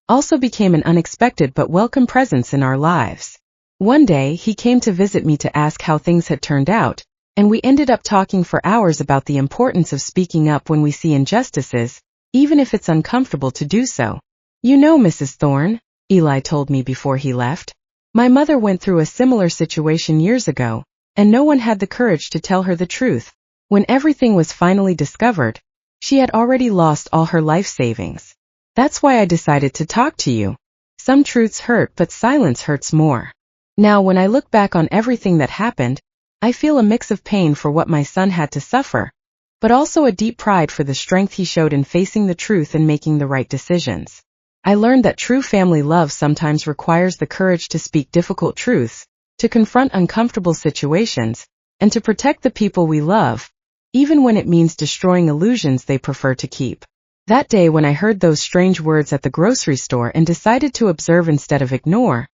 also became an unexpected but welcome presence in our lives. One day he came to visit me to ask how things had turned out, and we ended up talking for hours about the importance of speaking up when we see injustices, even if it's uncomfortable to do so. You know, Mrs. Thorne, Eli told me before he left, my mother went through a similar situation years ago, and no one had the courage to tell her the truth. When everything was finally discovered, she had already lost all her life savings. That's why I decided to talk to you. Some truths hurt, but silence hurts more. Now, when I look back on everything that happened, I feel a mix of pain for what my son had to suffer, but also a deep pride for the strength he showed in facing the truth and making the right decisions. I learned that true family love sometimes requires the courage to speak difficult truths, to confront uncomfortable situations, and to protect the people we love, even when it means destroying illusions they prefer to keep. That day when I heard those strange words at the grocery store and decided to observe instead of ignore,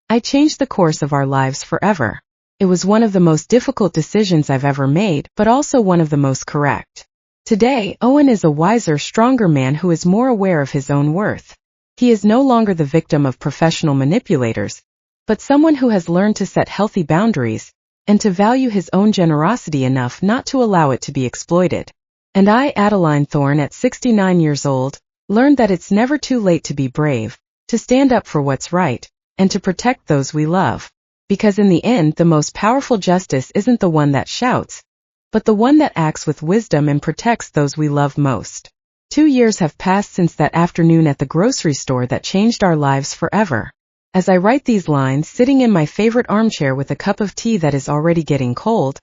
I changed the course of our lives forever. It was one of the most difficult decisions I've ever made, but also one of the most correct. Today, Owen is a wiser, stronger man who is more aware of his own worth. He is no longer the victim of professional manipulators, but someone who has learned to set healthy boundaries, and to value his own generosity enough not to allow it to be exploited. And I, Adeline Thorne, at 69 years old, learned that it's never too late to be brave, to stand up for what's right, and to protect those we love. Because in the end, the most powerful justice isn't the one that shouts, but the one that acts with wisdom and protects those we love most. 2 years have passed since that afternoon at the grocery store that changed our lives forever. As I write these lines, sitting in my favorite armchair with a cup of tea that is already getting cold,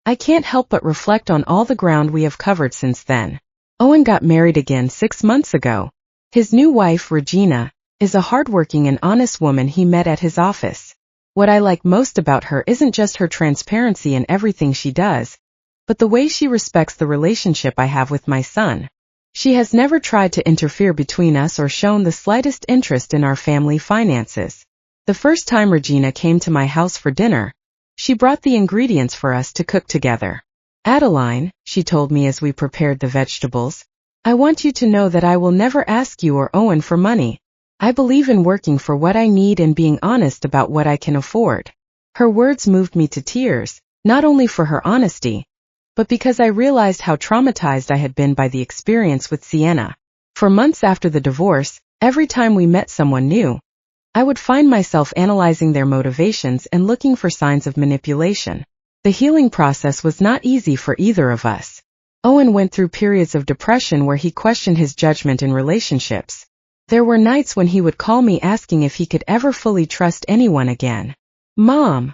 I can't help but reflect on all the ground we have covered since then. Owen got married again 6 months ago. His new wife, Regina, is a hardworking and honest woman he met at his office. What I like most about her isn't just her transparency in everything she does, but the way she respects the relationship I have with my son. She has never tried to interfere between us or shown the slightest interest in our family finances. The first time Regina came to my house for dinner, she brought the ingredients for us to cook together. Adeline, she told me as we prepared the vegetables, I want you to know that I will never ask you or Owen for money. I believe in working for what I need and being honest about what I can afford. Her words moved me to tears, not only for her honesty, but because I realized how traumatized I had been by the experience with Sienna. For months after the divorce, every time we met someone new, I would find myself analyzing their motivations and looking for signs of manipulation. The healing process was not easy for either of us. Owen went through periods of depression where he questioned his judgment in relationships. There were nights when he would call me asking if he could ever fully trust anyone again. Mom,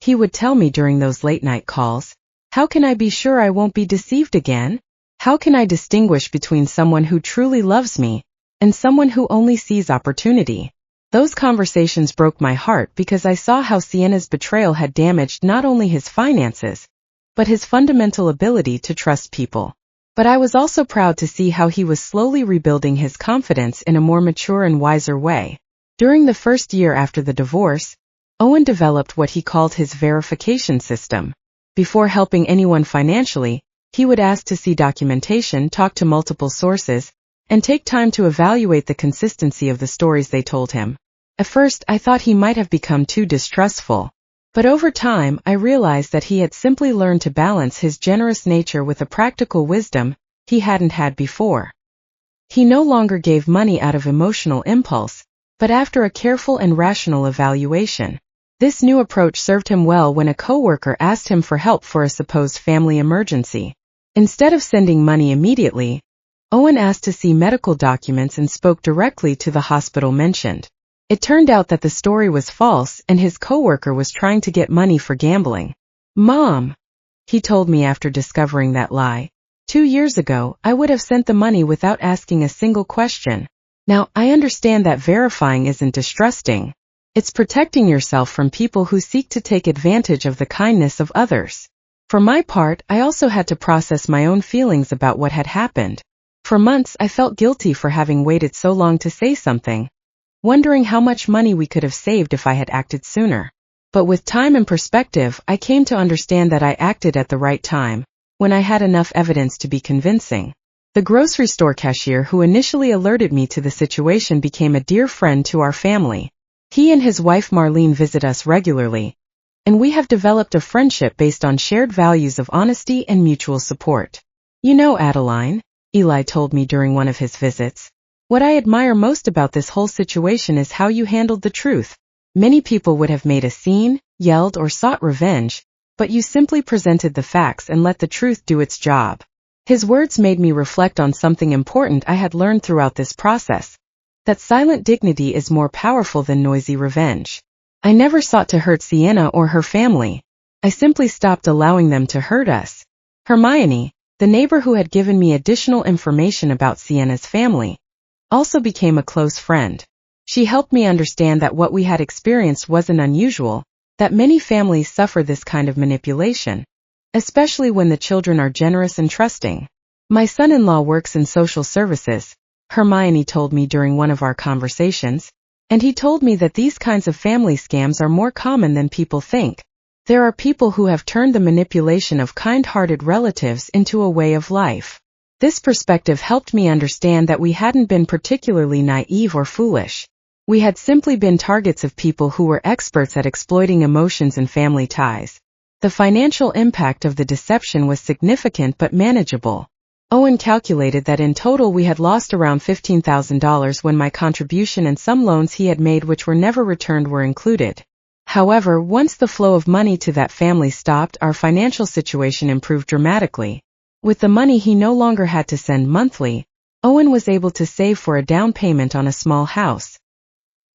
he would tell me during those late-night calls, how can I be sure I won't be deceived again? How can I distinguish between someone who truly loves me and someone who only sees opportunity? Those conversations broke my heart because I saw how Sienna's betrayal had damaged not only his finances, but his fundamental ability to trust people. But I was also proud to see how he was slowly rebuilding his confidence in a more mature and wiser way. During the first year after the divorce, Owen developed what he called his verification system. Before helping anyone financially, he would ask to see documentation, talk to multiple sources, and take time to evaluate the consistency of the stories they told him. At first, I thought he might have become too distrustful. But over time, I realized that he had simply learned to balance his generous nature with a practical wisdom he hadn't had before. He no longer gave money out of emotional impulse, but after a careful and rational evaluation. This new approach served him well when a coworker asked him for help for a supposed family emergency. Instead of sending money immediately, Owen asked to see medical documents and spoke directly to the hospital mentioned. It turned out that the story was false and his coworker was trying to get money for gambling. Mom, he told me after discovering that lie, 2 years ago, I would have sent the money without asking a single question. Now, I understand that verifying isn't distrusting. It's protecting yourself from people who seek to take advantage of the kindness of others. For my part, I also had to process my own feelings about what had happened. For months, I felt guilty for having waited so long to say something, wondering how much money we could have saved if I had acted sooner. But with time and perspective, I came to understand that I acted at the right time, when I had enough evidence to be convincing. The grocery store cashier who initially alerted me to the situation became a dear friend to our family. He and his wife Marlene visit us regularly, and we have developed a friendship based on shared values of honesty and mutual support. You know, Adeline, Eli told me during one of his visits, what I admire most about this whole situation is how you handled the truth. Many people would have made a scene, yelled, or sought revenge, but you simply presented the facts and let the truth do its job. His words made me reflect on something important I had learned throughout this process, that silent dignity is more powerful than noisy revenge. I never sought to hurt Sienna or her family. I simply stopped allowing them to hurt us. Hermione, the neighbor who had given me additional information about Sienna's family, also became a close friend. She helped me understand that what we had experienced wasn't unusual, that many families suffer this kind of manipulation, especially when the children are generous and trusting. My son-in-law works in social services, Hermione told me during one of our conversations, and he told me that these kinds of family scams are more common than people think. There are people who have turned the manipulation of kind-hearted relatives into a way of life. This perspective helped me understand that we hadn't been particularly naive or foolish. We had simply been targets of people who were experts at exploiting emotions and family ties. The financial impact of the deception was significant but manageable. Owen calculated that in total we had lost around $15,000 when my contribution and some loans he had made which were never returned were included. However, once the flow of money to that family stopped, our financial situation improved dramatically. With the money he no longer had to send monthly, Owen was able to save for a down payment on a small house.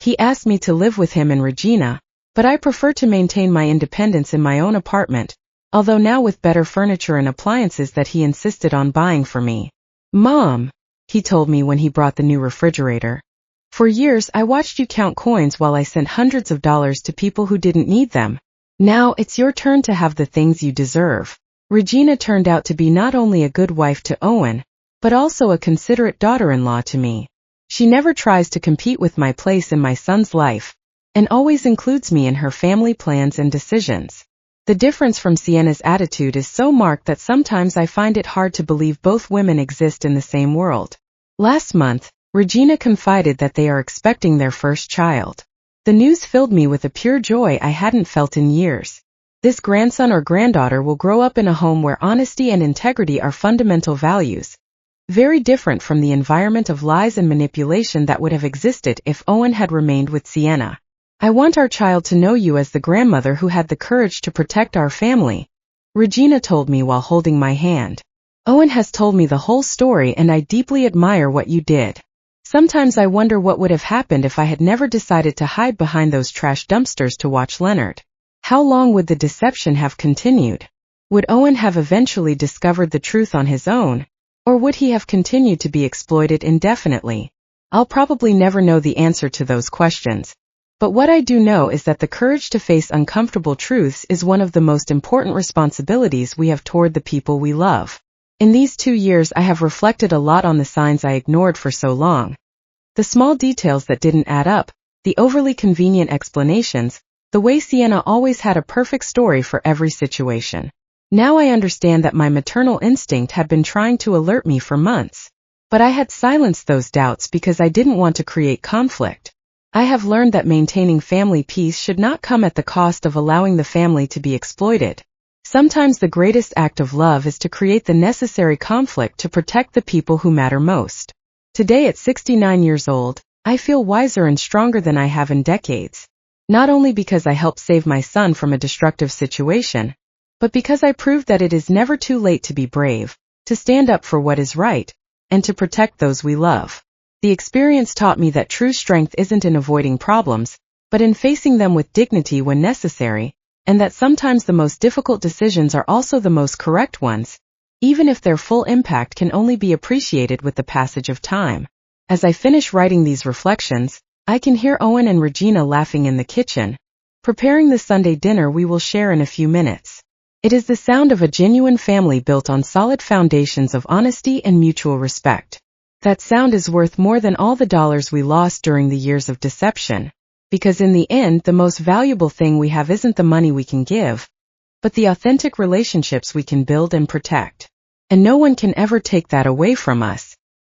He asked me to live with him and Regina, but I prefer to maintain my independence in my own apartment, although now with better furniture and appliances that he insisted on buying for me. "Mom," he told me when he brought the new refrigerator, "for years I watched you count coins while I sent hundreds of dollars to people who didn't need them. Now it's your turn to have the things you deserve." Regina turned out to be not only a good wife to Owen, but also a considerate daughter-in-law to me. She never tries to compete with my place in my son's life, and always includes me in her family plans and decisions. The difference from Sienna's attitude is so marked that sometimes I find it hard to believe both women exist in the same world. Last month, Regina confided that they are expecting their first child. The news filled me with a pure joy I hadn't felt in years. This grandson or granddaughter will grow up in a home where honesty and integrity are fundamental values, very different from the environment of lies and manipulation that would have existed if Owen had remained with Sienna. "I want our child to know you as the grandmother who had the courage to protect our family," Regina told me while holding my hand. "Owen has told me the whole story and I deeply admire what you did. Sometimes I wonder what would have happened if I had never decided to hide behind those trash dumpsters to watch Leonard. How long would the deception have continued? Would Owen have eventually discovered the truth on his own, or would he have continued to be exploited indefinitely? I'll probably never know the answer to those questions. But what I do know is that the courage to face uncomfortable truths is one of the most important responsibilities we have toward the people we love. In these 2 years I have reflected a lot on the signs I ignored for so long. The small details that didn't add up, the overly convenient explanations, the way Sienna always had a perfect story for every situation. Now I understand that my maternal instinct had been trying to alert me for months. But I had silenced those doubts because I didn't want to create conflict. I have learned that maintaining family peace should not come at the cost of allowing the family to be exploited. Sometimes the greatest act of love is to create the necessary conflict to protect the people who matter most. Today at 69 years old, I feel wiser and stronger than I have in decades. Not only because I helped save my son from a destructive situation, but because I proved that it is never too late to be brave, to stand up for what is right, and to protect those we love. The experience taught me that true strength isn't in avoiding problems, but in facing them with dignity when necessary, and that sometimes the most difficult decisions are also the most correct ones, even if their full impact can only be appreciated with the passage of time. As I finish writing these reflections, I can hear Owen and Regina laughing in the kitchen, preparing the Sunday dinner we will share in a few minutes. It is the sound of a genuine family built on solid foundations of honesty and mutual respect. That sound is worth more than all the dollars we lost during the years of deception, because in the end the most valuable thing we have isn't the money we can give, but the authentic relationships we can build and protect. And no one can ever take that away from us.